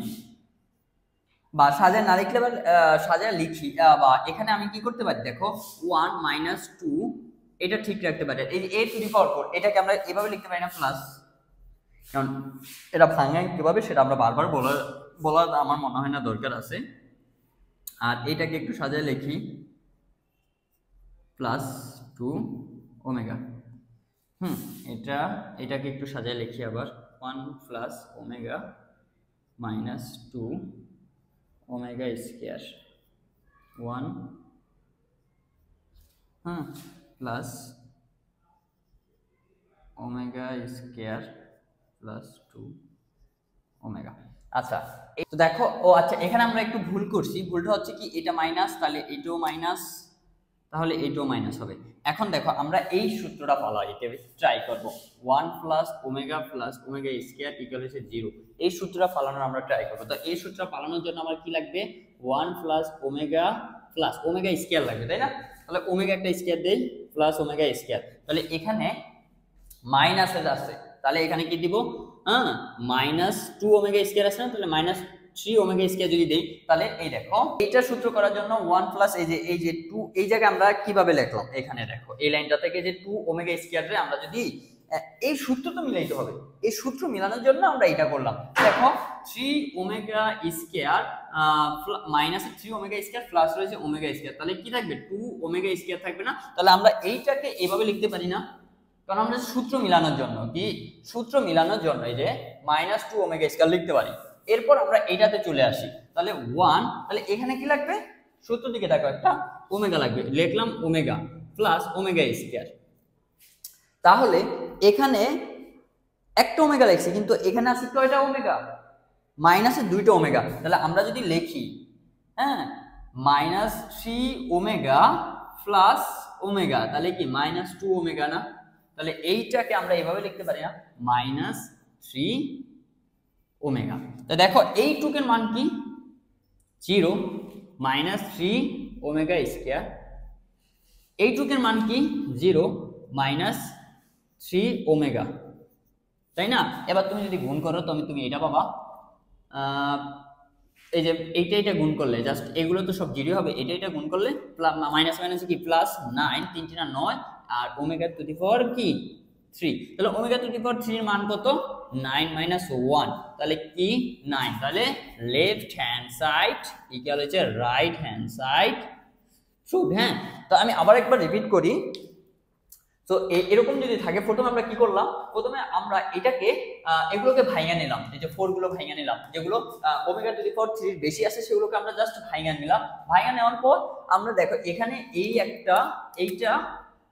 Speaker 1: বা সাজায় না লিখলে সাজায় লিখি, বা এখানে আমি কি করতে পারি দেখো 1 মাইনাস 2 এটা ঠিক রাখতে পারি। এই a টু দি পাওয়ার 4 এটাকে আমরা এভাবে লিখতে পারি না প্লাস, কারণ এটা ভাঙায় কিভাবে সেটা আমরা বারবার বলার আমার মনে হয় না দরকার আছে। আর এটাকে একটু সাজায় লিখি প্লাস 2 ওমেগা। এটাকে একটু সাজায় লিখি আবার 1 plus omega minus 2 omega square 1 plus omega square plus 2 omega. আচ্ছা তো দেখো আচ্ছা এখানে আমরা একটু ভুল করছি। ভুলটা হচ্ছে কি এটা মাইনাস, তাহলে এটাও মাইনাস, তাহলে এটাও মাইনাস হবে। এখন দেখো আমরা এই সূত্রটা পালাইতে ট্রাই করব 1 প্লাস ওমেগা স্কয়ার ইকুয়াল হচ্ছে 0। এই সূত্রটা পালানোর আমরা ট্রাই করব। তো এই সূত্রটা পালানোর জন্য আমার কি লাগবে 1 প্লাস ওমেগা স্কয়ার লাগবে, তাই না? তাহলে ওমেগা একটা স্কয়ার দেই প্লাস ওমেগা স্কয়ার। তাহলে এখানে মাইনাস আছে, তাহলে এখানে কি দিব মাইনাস 2 ওমেগা স্কয়ার আছে না, তাহলে মাইনাস 3 ওমেগা স্কয়ার যদি দেই তাহলে এই দেখো এটা সূত্র করার জন্য 1 প্লাস এই যে 2 এই জায়গায় আমরা কিভাবে লিখলাম এখানে দেখো এই লাইনটা থেকে যে 2 ওমেগা স্কয়ার রে আমরা যদি এই সূত্র তো মিলাইতে হবে, এই সূত্র মিলানোর জন্য আমরা এটা করলাম। দেখো 3 omega square minus 3 omega square plus রয়েছে ওমেগা স্কয়ার, তাহলে কি থাকবে 2 ওমেগা স্কয়ার থাকবে না? তাহলে আমরা এইটাকে এইভাবে লিখতে পারি না, কারণ আমরা সূত্র মিলানোর জন্য এই যে মাইনাস 2 ওমেগা স্কয়ার লিখতে পারি। এরপর আমরা এইটাতে চলে আসি, তাহলে 1, তাহলে এখানে কি লাগবে সূত্র দিকে দেখো একটা ওমেগা লাগবে, লিখলাম ওমেগা প্লাস ওমেগা স্কয়ার। তাহলে এখানে একটা ওমেগা লিখছি, কিন্তু এখানে আছে কয়টা ওমেগা মাইনাসে 2টা ওমেগা। তাহলে আমরা যদি লিখি মাইনাস 3 ওমেগা প্লাস ওমেগা, তাহলে কি মাইনাস 2 ওমেগা না? তাহলে এইটাকে আমরা এইভাবে লিখতে পারি না মাইনাস 3 ওমেগা। তো দেখো এইটুকের মান কি 0 মাইনাস 3 ওমেগা স্কয়ার, এইটুকের মান কি 0 মাইনাস 3 ওমেগা, তাই না? এবার তুমি যদি গুণ করো তুমি এটা পাবা, এই যে এইটা গুণ করলে জাস্ট এগুলো তো সব 0 হবে, এটা গুণ করলে মাইনাস মাইনাস কি প্লাস 9 3 × 9 আর ওমেগা টু দি পাওয়ার কি 3। তাহলে ওমেগা টু দি পাওয়ার 3 এর মান কত 9 মাইনাস 1, তাহলে কি 9। তাহলে লেফট হ্যান্ড সাইড ইকুয়াল হচ্ছে রাইট হ্যান্ড সাইড ট্রু। তো আমি আবার একবার রিপিট করি। তো এরকম যদি থাকে প্রথমে আমরা কি করলাম, প্রথমে আমরা এটাকে এগুলোকে ভাঙা নিলাম, এই যে 4 গুলো ভাঙা নিলাম, যেগুলো ওমেগা টু দি পাওয়ার 3 এর বেশি আছে সেগুলোকে আমরা জাস্ট ভাঙা নিলাম। ভাঙা নেওয়ার পর আমরা দেখো এখানে এই একটা এইটা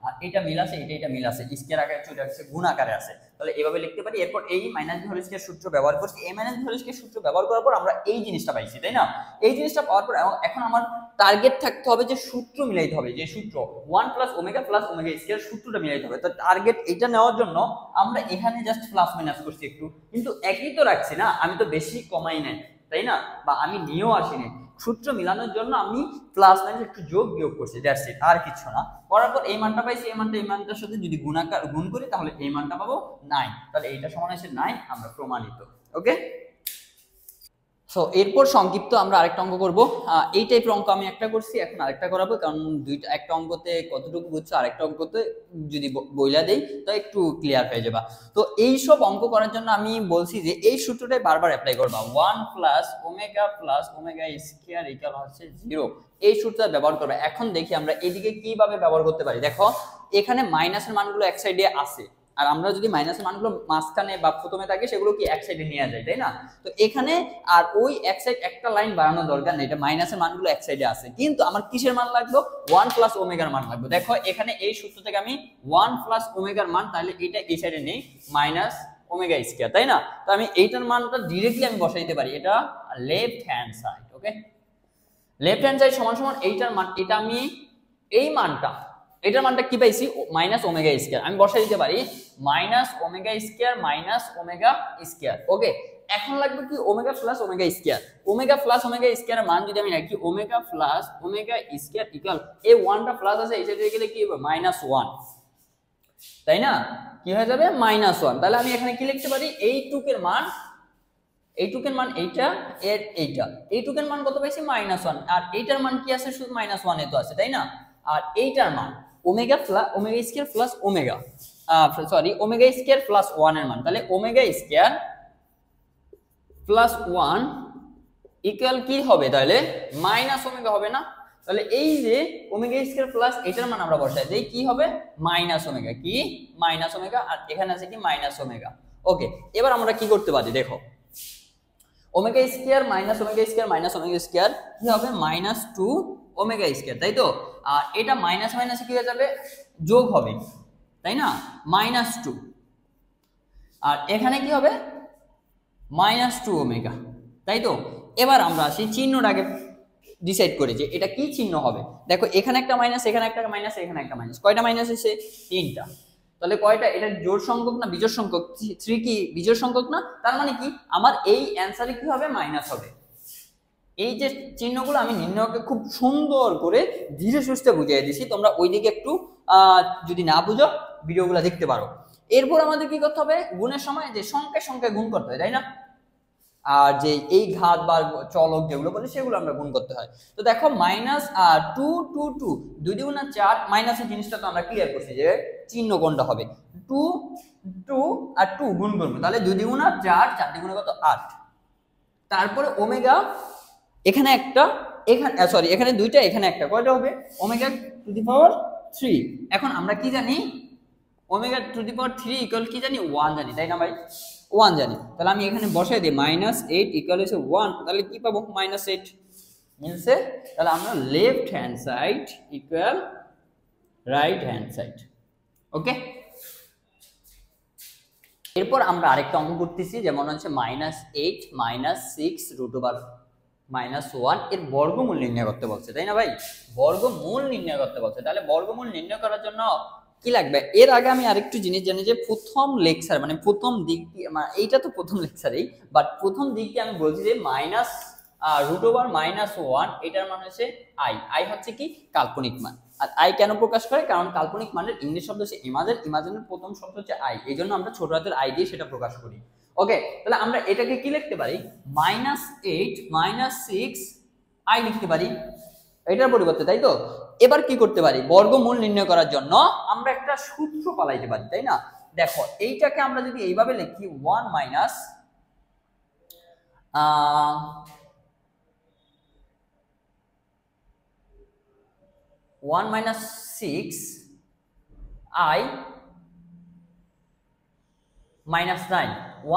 Speaker 1: আর এটা মিল আছে, এটা মিল আছে, স্কয়ার আকারে চলে আসছে, গুণ আকারে আছে, তাহলে এভাবে লিখতে পারি। এরপর এই মাইনাস বি হোল স্কয়ার সূত্র ব্যবহার করছি, এই মাইনাস বি হোল স্কয়ার সূত্র ব্যবহার করার পর আমরা এই জিনিসটা পাইছি, তাই না? এই জিনিসটা পাওয়ার পর এখন আমার টার্গেট থাকতে হবে যে সূত্র মিলাইতে হবে, যে সূত্র 1 প্লাস ওমেগা স্কয়ার সূত্রটা মিলাইতে হবে। তো টার্গেট এটা নেওয়ার জন্য আমরা এখানে জাস্ট প্লাস মাইনাস করছি একটু, কিন্তু একই তো রাখছি না, আমি তো বেশি কমাই নাই, তাই না? বা আমি নিয়েও আসিনি, সূত্র মিলানোর জন্য আমি প্লাস মাইনাস একটু যোগ বিয়োগ করছি, দ্যাটস ইট, আর কিছু না। করার পর এই মানটা পাইছি, এই মানটার সাথে যদি গুণ করি তাহলে এই মানটা পাবো 9, তাহলে এইটা সমান হচ্ছে 9, আমরা প্রমাণিত। ওকে, সো এরপর সংক্ষিপ্ত আমরা আরেকটা অঙ্ক করব। এই টাইপের অঙ্ক আমি একটা করছি, এখন আরেকটা করাবো, কারণ দুইটা, একটা অঙ্কতে কতটুকু বুঝছো, আরেকটা অঙ্কতে যদি বইলা দেই তো একটু ক্লিয়ার হয়ে যাবে। তো এই সব অঙ্ক করার জন্য আমি বলছি যে এই সূত্রটাই বারবার অ্যাপ্লাই করবা, 1 প্লাস ওমেগা স্কয়ার ইকুয়াল হচ্ছে 0, এই সূত্রটা ব্যবহার করবে। এখন দেখি আমরা এদিকে কিভাবে ব্যবহার করতে পারি। দেখো এখানে মাইনাসের মানগুলো এক সাইডে আছে, আর আমরা যদি মাইনাসের মানগুলো মাঝখানে বা প্রথমে থাকে সেগুলো কি এক সাইডে নিয়ে যায়, তাই না? তো এখানে আর ওই এক সাইড একটা লাইন বাড়ানোর দরকার নেই, এটা মাইনাসের মানগুলো এক সাইডে আছে, কিন্তু আমার কিসের মান লাগবে? 1 প্লাস ওমেগার মান লাগবে। দেখো এখানে এই সূত্র থেকে আমি 1 প্লাস ওমেগার মান, তাহলে এটা এই সাইডে নেই, মাইনাস ওমেগা স্কয়ার, তাই না? তো আমি এইটার মানটা ডাইরেক্টলি আমি বসাই দিতে পারি, এটা লেফট হ্যান্ড সাইড। ওকে, লেফট হ্যান্ড সাইড সমান সমান এইটার মান, এটা আমি এই মানটা, এটার মানটা কি পাইছি? মাইনাস ওমেগা স্কয়ার, আমি বসাই দিতে পারি মাইনাস ওমেগা স্কয়ার। ওকে, এখন লাগবে কি? Omega plus omega square. Omega plus omega স্কয়ারের মান যদি আমি রাখি omega plus omega square equal, এই 1টা প্লাস আছে, এই সাইডে গেলে কি হবে? -1, তাই না? কি হয়ে যাবে? -1। তাহলে আমি এখানে কি লিখতে পারি? এইটুকের মান এইটা, এর এইটা, এইটুকের মান কত পাইছি? -1, আর এইটার মান কি আছে? শুধু -1 এ তো আছে, তাই না? আর এইটার মান omega square plus omega square plus 1 এর মান, তাহলে ওমেগা স্কয়ার প্লাস 1 ইকুয়াল কি হবে? তাহলে মাইনাস ওমেগা হবে না? তাহলে এই যে ওমেগা স্কয়ার প্লাস এটার মান আমরা বসাই দেই, কি হবে? মাইনাস ওমেগা, কি? মাইনাস ওমেগা, আর এখানে আছে কি? Minus omega. ওকে, এবার আমরা কি করতে পারি? দেখো omega square minus omega square কি হবে? -2 ওমেগা স্কয়ার, তাই তো? আর এটা মাইনাস মাইনাসে কি হয়ে যাবে? যোগ হবে, তাই না? -2, আর এখানে কি হবে? -2 ওমেগা, তাই তো? এবার আমরা আসি চিহ্নটাকে ডিসাইড করে যে এটা কি চিহ্ন হবে। দেখো এখানে একটা মাইনাস, এখানে একটা মাইনাস, এখানে একটা মাইনাস, কয়টা মাইনাস এসে? 3টা। তাহলে কয়টা? এটা জোড় সংখ্যক না বিজোড় সংখ্যক? 3 কি বিজোড় সংখ্যক না? তার মানে কি আমার এই অ্যানসারে কি হবে? মাইনাস হবে। এই যে চিহ্নগুলো আমি নির্ণয়কে খুব সুন্দর করে ধীরে সুস্থে বুঝিয়ে দিছি, তোমরা ওইদিকে একটু যদি না বুঝো ভিডিওগুলো দেখতে পারো। এরপর আমাদের কি করতে হবে? গুণের সময় যে সংখ্যায় গুণ করতে হয়, তাই না? আর যে এই ঘাত বা চলক যেগুলো বলে সেগুলো আমরা গুণ করতে হয়। তো দেখো -2 2 2 2 দুগুণা 4, মাইনাসের জিনিসটা তো আমরা ক্লিয়ার করছি যে চিহ্ন কোনটা হবে। 2 2 আর 2 গুণ করব, তাহলে 2 দুগুণা 4, 4 দুগুণা কত? 8। তারপরে ওমেগা এখানে একটা, এখানে দুইটা, এখানে একটা, কয়টা হবে? ওমেগা টু দি পাওয়ার 3। এখন আমরা কি জানি? Omega to the power 3 equal কি জানি? 1 জানি, তাই না ভাই? 1 জানি, তাহলে আমি এখানে বসাই দিই -8 ইকুয়াল হচ্ছে 1, তাহলে কি পাবো? -8 মিলছে। তাহলে আমরা left hand side equal right hand side. Okay, এরপর আমরা আরেকটা অঙ্ক করতেছি, যেমন হচ্ছে -8 -6 √1 এর বর্গমূল নির্ণয় করতে বলছে, তাই না ভাই? বর্গমূল নির্ণয় করতে বলছে। তাহলে বর্গমূল নির্ণয় করার জন্য কি লাগবে? এর আগে আমি আরেকটু জিনিস জানি যে প্রথম লেকচার মানে প্রথম দিক, এইটা তো প্রথম লেকচারেই, বাট প্রথম দিকটি আমি বলছি যে √1 এটার মান হচ্ছে আই হচ্ছে কি? কাল্পনিক মান। আর আই কেন প্রকাশ করে? কারণ কাল্পনিক মানের ইংলিশ শব্দ হচ্ছে ইমাজিনের প্রথম শব্দ হচ্ছে আই, এই জন্য আমরা ছোট হাতের আই দিয়ে সেটা প্রকাশ করি। ওকে, তাহলে আমরা এটাকে কি লিখতে পারি? -8 -6 আই লিখতে পারি এটার পরিবর্তে, তাই তো? এবার কি করতে পারি? বর্গমূল নির্ণয় করার জন্য আমরা একটা সূত্র পালাইতে পারি, তাই না? দেখো এইটাকে আমরা যদি এইভাবে লিখি 1 6 I -9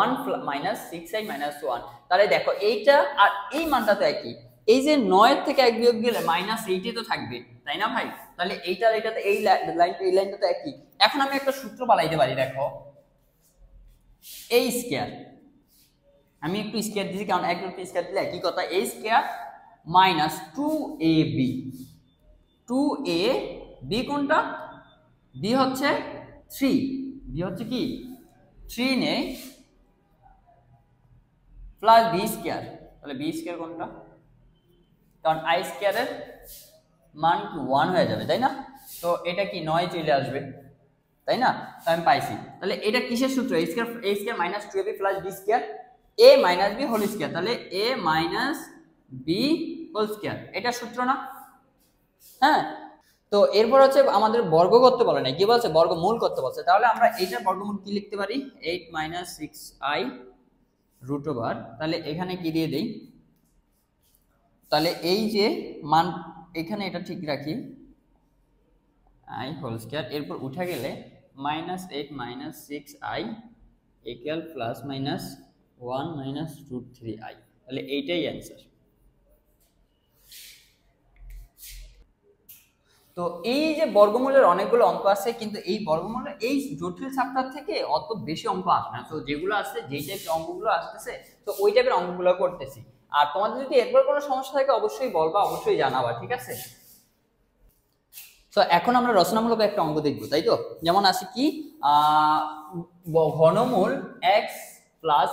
Speaker 1: 1 -6i -1, তাহলে দেখো এইটা আর এই মানটা তো একই, এই যে 9 থেকে 1 বিয়োগ গেলে -8 তো থাকবে, তাই না ভাই? তাহলে এইটার এটাতে এই লাইনটা এই লাইনটা তো একই। এখন আমি একটা সূত্র বানাইতে পারি, দেখো a স্কয়ার, আমি একটু স্কয়ার দিছি কারণ একটু স্কয়ার দিলে একই কথা, a square minus 2ab, 2ab কোনটা, b হচ্ছে 3, b হচ্ছে কি 3 নে প্লাস b স্কয়ার, তাহলে b স্কয়ার কোনটা, কারণ i স্কয়ারের মান কি 1 হয়ে যাবে, তাই না? তো এটা কি 9 চলে আসবে, তাই না? তো আমি পাইছি। তাহলে এটা কিসের সূত্র, a square minus 2ab plus b square, a minus b whole square, তাহলে a minus b whole square, এটা সূত্র না? হ্যাঁ। তো এরপর হচ্ছে আমাদের বর্গ করতে বলে না, কি বলছে বর্গমূল করতে বলছে, তাহলে আমরা এইটার বর্গমূল কি লিখতে পারি, 8 - 6i রুট ওভার, তাহলে এখানে কি দিয়ে দেই, তাহলে এই যে মান এখানে এটা ঠিক রাখি i হোল স্কয়ার, এরপর উঠে গেলে -8 - 6i equal plus minus 1 - √3i, তাহলে এইটাই অ্যান্সার। তো এই যে বর্গমূলের অনেকগুলো অঙ্ক আছে, কিন্তু এই বর্গমূলের এই জটিল চ্যাপ্টার থেকে অত বেশি অঙ্ক আসে না, তো যেগুলো আসছে যেই টাইপের অঙ্কগুলো আসতেছে তো ওই টাইপের অঙ্কগুলো করতেছি। আর তোমাদের যদি এরপর কোনো সমস্যা থাকে অবশ্যই বলবা, অবশ্যই জানাবা, ঠিক আছে? তো এখন আমরা রচনামূলক একটা অঙ্ক দেখবো, তাই তো? যেমন আছে কি ঘনমূল x প্লাস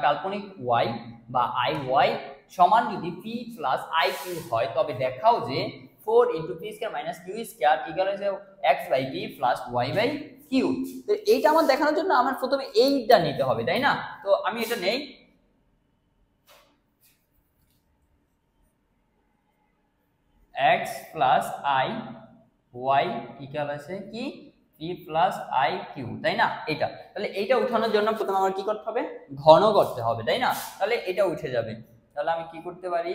Speaker 1: কাল্পনিক y বা iy সমান যদি p প্লাস iq হয়, তবে দেখাও যে 4 × p square minus q square equal হচ্ছে x by p plus y by q। তো এইটা আমার দেখানোর জন্য আমার প্রথমে এইটা নিতে হবে, তাই না? তো আমি এটা নেই, x plus i y equal আছে কি p প্লাস iq, তাই না? এটা তাহলে এইটা উঠানোর জন্য প্রথমে আমার কি করতে হবে, ঘন করতে হবে, তাই না? তাহলে এটা উঠে যাবে, তাহলে আমি কি করতে পারি,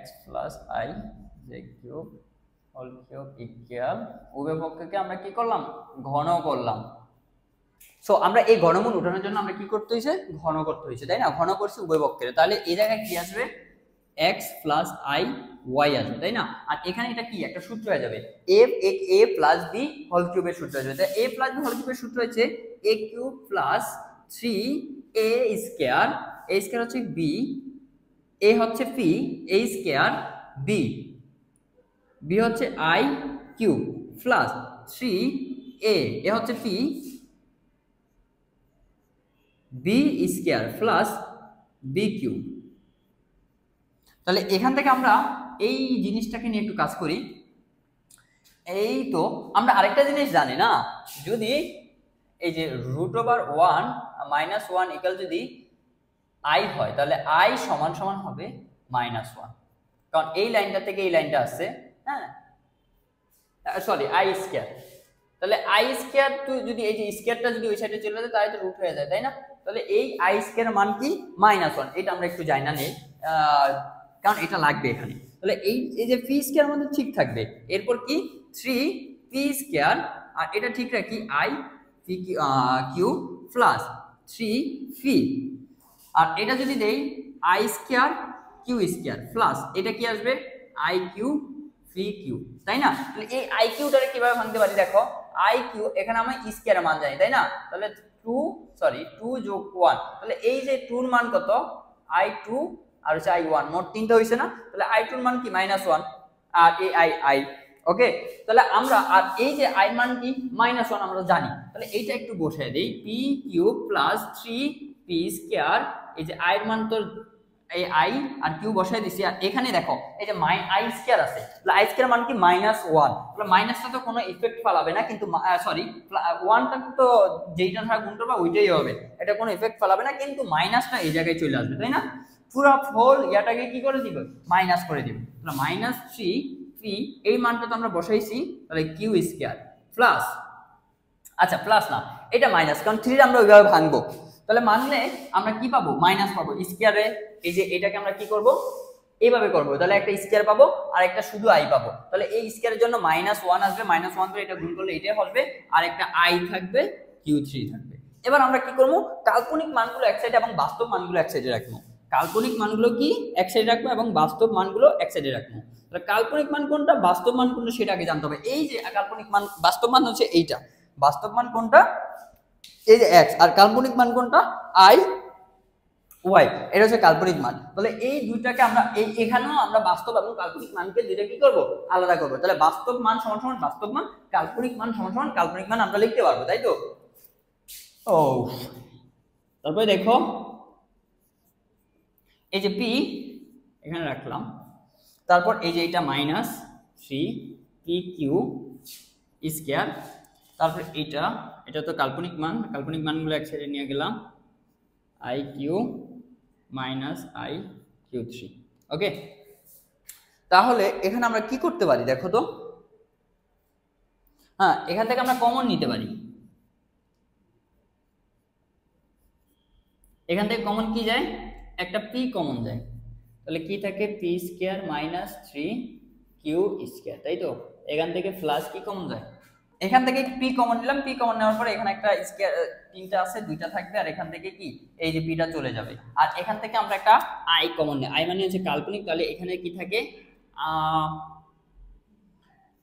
Speaker 1: x প্লাস i যে কিউব হোল কিউব ইকুয়াল, উভয় পক্ষকে আমরা কি করলাম, ঘন করলাম। সো আমরা এই ঘনমূল উঠানোর জন্য আমরা কি করতে হইছে, ঘন করতে হইছে, তাই না? ঘন করছি উভয় পক্ষের, তাহলে এই জায়গায় কি আসবে, x প্লাস i y আসবে, তাই না? আর এখানে এটা কি একটা সূত্র হয়ে যাবে, a প্লাস b হোল কিউবের সূত্র হয়ে যাবে। তাই a প্লাস b হোল কিউবের সূত্র হচ্ছে a cube plus 3a square, a square হচ্ছে b, a হচ্ছে p, a square b, b হচ্ছে i cube plus 3a, a হচ্ছে p, b square plus b cube. তাহলে এখান থেকে আমরা এই জিনিসটাকে নিয়ে একটু কাজ করি। এই তো আমরা আরেকটা জিনিস জানি না, যদি এই যে √1 - 1 ইকুয়াল যদি i হয়, তাহলে i সমান সমান হবে -1, কারণ এই লাইনটা থেকে এই লাইনটা আসছে, হ্যাঁ সরি i স্কয়ার, তাহলে i স্কয়ার তো যদি এই যে স্কয়ারটা যদি ওই সাইডে চলে যায় তাহলে তো রুট হয়ে যায়, তাই না? তাহলে এই i স্কয়ার মান কি -1, এটা আমরা একটু জানি না নেই, কারণ এটা লাগবে এখানে। তাহলে এই যে পি স্কয়ার আমাদের ঠিক থাকবে, এরপর কি 3p স্কয়ার, আর এটা ঠিক রাখি i p Q plus 3p, আর এটা যদি দেই i square Q square plus এটা কি আসবে i কিউ p কিউ, তাই না? তাহলে এই i কিউটারে কিভাবে ভাঙতে পারি, দেখো i কিউ এখানে আমরা স্কয়ারের মান জানি, তাই না? তাহলে 2 যোগ 1, তাহলে এই যে 2 এর মান কত, i2 আর হচ্ছে i1, মোট তিনটা হইছে না? তাহলে i2 এর মান কি -1 আর এই i ওকে। তাহলে আমরা আর এই যে i এর মান কি -1 আমরা জানি, তাহলে এইটা একটু বসায় দেই, p cube plus 3p square, এই যে i এর মান তো এই i আর কিউ বসায় দিছি, আর এখানে দেখো এই যে i স্কয়ার আছে, তাহলে i স্কয়ার মান কি -1, তাহলে মাইনাসটা তো কোনো ইফেক্ট ফেলাবে না, কিন্তু সরি 1টা তো যেইটা থাকা গুণ করবা ওইটাই হবে, এটা কোনো ইফেক্ট ফেলাবে না, কিন্তু মাইনাসটা এই জায়গায় চলে আসবে, তাই না? পুরো হোল ইয়াটাকে কি করে দিব, মাইনাস করে দিব, তাহলে -3p এই মানটা তো আমরা বসাইছি, তাহলে কিউ স্কয়ার প্লাস, আচ্ছা প্লাস না এটা মাইনাস, কারণ 3 আমরা ওইভাবে ভাঙবো, তাহলে মানলে আমরা কি পাবো, মাইনাস পাবো স্কয়ারে, এই যে এটাকে আমরা কি করব, এইভাবে করব, তাহলে একটা স্কয়ার পাবো আর একটা শুধু i পাবো, তাহলে এই স্কয়ারের জন্য -1 আসবে, -1 ধরে এটা গুণ করলে এটাই হবে, আর একটা i থাকবে, q3 থাকবে। এবার আমরা কি করব, কাল্পনিক মানগুলো এক সাইডে এবং বাস্তব মানগুলো এক সাইডে রাখবো। কাল্পনিক মানগুলো কি এক সাইডে রাখবো এবং বাস্তব মানগুলো এক সাইডে রাখবো। তাহলে কাল্পনিক মান কোনটা, বাস্তব মান কোনটা সেটা আগে জানতে হবে। এই যে কাল্পনিক মান, বাস্তব মান হচ্ছে এইটা, বাস্তব মান কোনটা এই যে x, আর কাল্পনিক মান কোনটা i y, এটা হচ্ছে কাল্পনিক মান। তাহলে এই দুইটাকে আমরা এখানেও আমরা বাস্তব এবং কাল্পনিক মানকে দুইটা কি করব, আলাদা করব। তাহলে বাস্তব মান সমান সমান বাস্তব মান, কাল্পনিক মান সমান সমান কাল্পনিক মান আমরা লিখতে পারবো, তাই তো? ও তারপরে দেখো এই যে p এখানে রাখলাম, তারপর এই যে এটা মাইনাস 3pq স্কয়ার, তারপর এটা তো কাল্পনিক মান, কাল্পনিক মানগুলো এক সাইডে নিয়ে গেলাম, iq মাইনাস iq3। ওকে, তাহলে এখানে আমরা কি করতে পারি দেখো তো, হ্যাঁ এখান থেকে আমরা কমন নিতে পারি। এখান থেকে কমন কি যায়, একটা p কমন যায়, তাহলে কি থাকে p square minus 3q square, তাই তো? এখান থেকে প্লাস কি কমন যায়, এখান থেকে p কমন নিলাম, p কমন নেওয়ার পরে এখানে একটা স্কয়ার তিনটা আছে, দুইটা থাকবে, আর এখান থেকে কি এই যে pটা চলে যাবে। আর এখান থেকে আমরা একটা i কমন নিই, i মানে হচ্ছে কাল্পনিক, তাহলে এখানে কি থাকে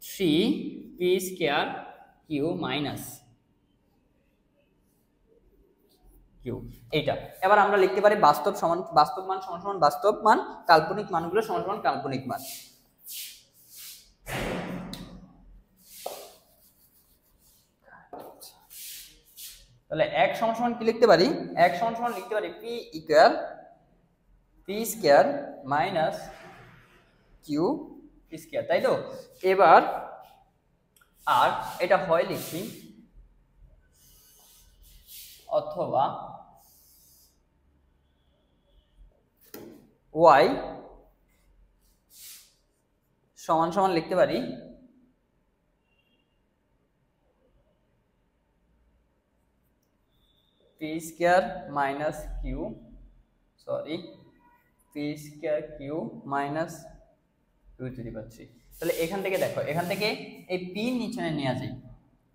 Speaker 1: 3p square q minus q, এইটা। এবার আমরা লিখতে পারি বাস্তব মান সমান সমান বাস্তব মান, কাল্পনিক মানগুলো সমান সমান কাল্পনিক মান। তাহলে x সমান সমান কি লিখতে পারি, x সমান সমান লিখতে পারি p equal p square minus q square, তাই তো? এবার আর এটা হয় লিখছি, অথবা y সমান সমান লিখতে পারি p square minus q, sorry p square q minus q3। তাহলে এখান থেকে দেখো, এখান থেকে এই p নিচে নেওয়া যায়,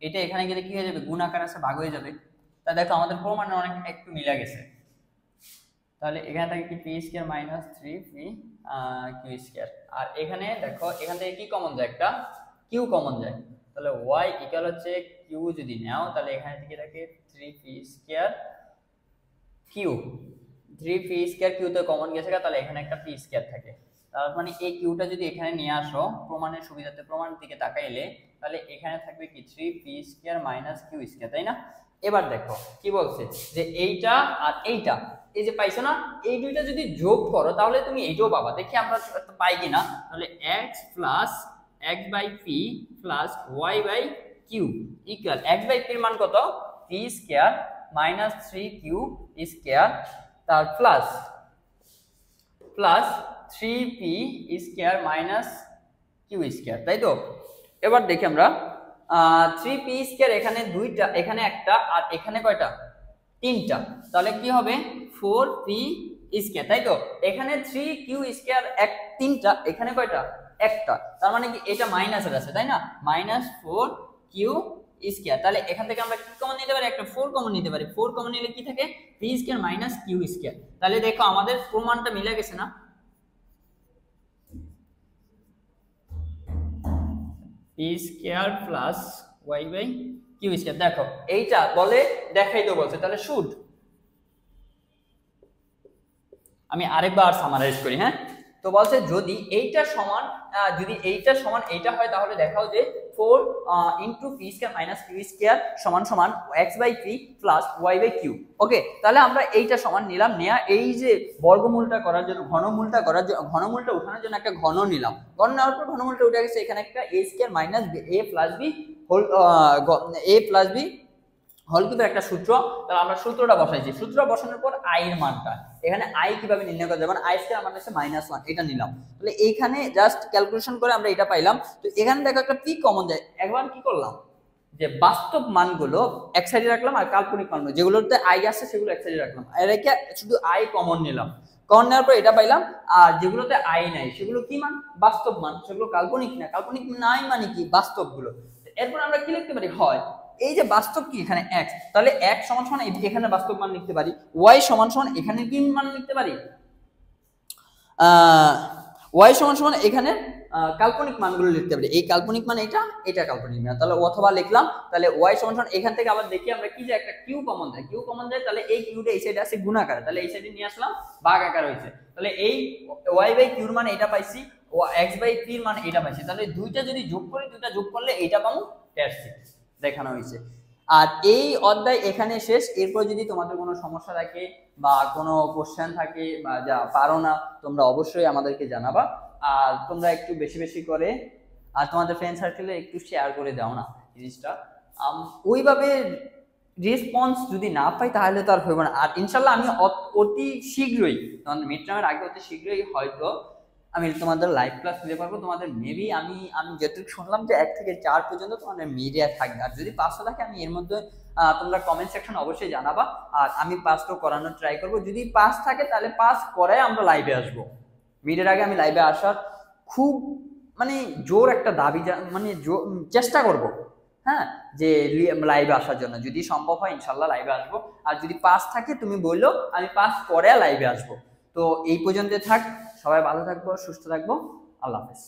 Speaker 1: এটা এখানে গেলে কি হয়ে যাবে, গুণ আকার আছে, ভাগ হয়ে যাবে। তা দেখো আমাদের প্রমাণে অনেক একটু মিলা গেছে। তাহলে এখানে থাকে কি p square minus 3p q square, আর এখানে দেখো এখান থেকে কি কমন যায়, একটা q কমন যায়। তাহলে y ইকুয়াল হচ্ছে q যদি নাও, তাহলে এখানে থেকে থাকে 3p square q, 3p square q তো কমন গেছে, তাহলে এখানে একটা p স্কয়ার থাকে। তার মানে এই কিউটা যদি এখানে নিয়ে আসো প্রমাণের সুবিধাতে, প্রমাণের দিকে তাকাইলে, তাহলে এখানে থাকবে কি 3p square minus q square, তাই না? এবার দেখো কি বলছে, যে এইটা আর এইটা এই যে পাইছো না, এই দুইটা যদি যোগ করো তাহলে তুমি এইটাও পাবা। দেখি আমরা পাই কিনা। তাহলে x plus x by p plus y by q equal x by p এর মান কত, p square minus 3q square, তার plus 3p square minus q square, তাই তো? এবার দেখি আমরা 3p স্কয়ার এখানে দুইটা, এখানে একটা, আর এখানে কয়টা, তিনটা, তাহলে কি হবে 4p স্কয়ার, তাই তো? এখানে 3q স্কয়ার তিনটা, এখানে কয়টা, একটা, তার মানে কি এটা মাইনাসের আছে, তাই না? Minus 4q square. তাহলে এখান থেকে আমরা কি কমন নিতে পারি, একটা 4 কমন নিতে পারি। 4 কমন নিলে কি থাকে, p square minus q square. তাহলে দেখো আমাদের প্রমাণটা মিলে গেছে না, p square plus y by q square. দেখো এইটা বলে দেখাইতে বলছে, তাহলে শুড আমি আরেকবার সামারাইজ করি। হ্যাঁ, তো বলছে যদি এইটা সমান এইটা হয়, তাহলে দেখাও যে 4 into p square minus q square সমান সমান x by p plus y by q। Okay, তাহলে আমরা এইটা সমান নিলাম, নেয়া এই যে বর্গমূলটা করার জন্য, ঘনমূলটা উঠানোর জন্য একটা ঘন নিলাম। ঘন নেওয়ার পর ঘনমূলটা উঠে গেছে, এখানে একটা a square minus a plus b whole কিউবের একটা সূত্র, তাহলে আমরা সূত্রটা বসাইছি। সূত্র বসানোর পর i এর মানটা, এখানে i কিভাবে নির্ণয় করা যাবে, i স্কয়ার মান হচ্ছে -1, এটা নিলাম। তাহলে এইখানে জাস্ট ক্যালকুলেশন করে আমরা এটা পাইলাম। তো এখানে দেখো একটা p কমন যায়। একবার কি করলাম, যে বাস্তব মানগুলো এক সাইডে রাখলাম, আর কাল্পনিক মানগুলো যেগুলোতে i আছে সেগুলো এক সাইডে রাখলাম, আর রেখে শুধু i কমন নিলাম। কমন নেওয়ার পর এটা পাইলাম, আর যেগুলোতে i নাই সেগুলো কি মান, বাস্তব মান, সেগুলো কাল্পনিক না। কাল্পনিক নাই মানে কি, বাস্তবগুলো। এরপর আমরা কি লিখতে পারি, হয় এই যে বাস্তব কি এখানে x, তাহলে x সমান সমান এখানে বাস্তব মান লিখতে পারি, y সমান সমান এখানে কি মান লিখতে পারি, ওয়াই সমান সমান এখানে কাল্পনিক মানগুলো লিখতে পারি, এই কাল্পনিক মান এটা কাল্পনিক মান, তাহলে অথবা লিখলাম, তাহলে ওয়াই সমান সমান এখান থেকে আবার দেখি আমরা কি যে একটা কিউ কমন যায়, কিউ কমন যায়, তাহলে এই কিউটা এই সাইডে আছে গুণাকার, তাহলে এই সাইডে নিয়ে আসলাম ভাগ আকার হয়েছে, তাহলে এই ওয়াই বাই কিউর মান এটা পাইছি, ও এক্স বাই থ্রির মান এটা পাইছি, তাহলে দুইটা যদি যোগ করি, দুইটা যোগ করলে এইটা পাবো টের 6 দেখানো হয়েছে। আর এই অধ্যায় এখানে শেষ। এরপর যদি তোমাদের কোনো সমস্যা থাকে বা কোনো কোশ্চেন থাকে বা যা পারো না, তোমরা অবশ্যই আমাদেরকে জানাবা। আর তোমরা একটু বেশি বেশি করে আর তোমাদের ফ্রেন্ড সার্কেলে একটু শেয়ার করে দাও না জিনিসটা। ওইভাবে রেসপন্স যদি না পাই তাহলে তো আর হইব না। আর ইনশাল্লাহ আমি অতি শীঘ্রই, তোমাদের মিড টার্মের আগে অতি শীঘ্রই হয়তো আমি তোমাদের লাইভ ক্লাস দিতে পারবো। তোমাদের মেবি আমি যতটুকু শুনলাম যে 1 থেকে 4 পর্যন্ত তোমাদের মিডিয়া থাকবে। আর যদি 5টা থাকে আমি এর মধ্যে তোমরা কমেন্ট সেকশন অবশ্যই জানাবা, আর আমি 5টা করানোর ট্রাই করব। যদি 5 থাকে তাহলে 5 করে আমরা লাইভে আসবো। মিডের আগে আমি লাইভে আসার খুব মানে জোর একটা দাবি, মানে চেষ্টা করব, হ্যাঁ, যে লাইভে আসার জন্য। যদি সম্ভব হয় ইনশাল্লাহ লাইভে আসবো। আর যদি 5 থাকে তুমি বললো, আমি 5 করে লাইভে আসবো। তো এই পর্যন্ত থাক, সবাই ভালো থাকবো, সুস্থ থাকবো, আল্লাহ হাফেজ।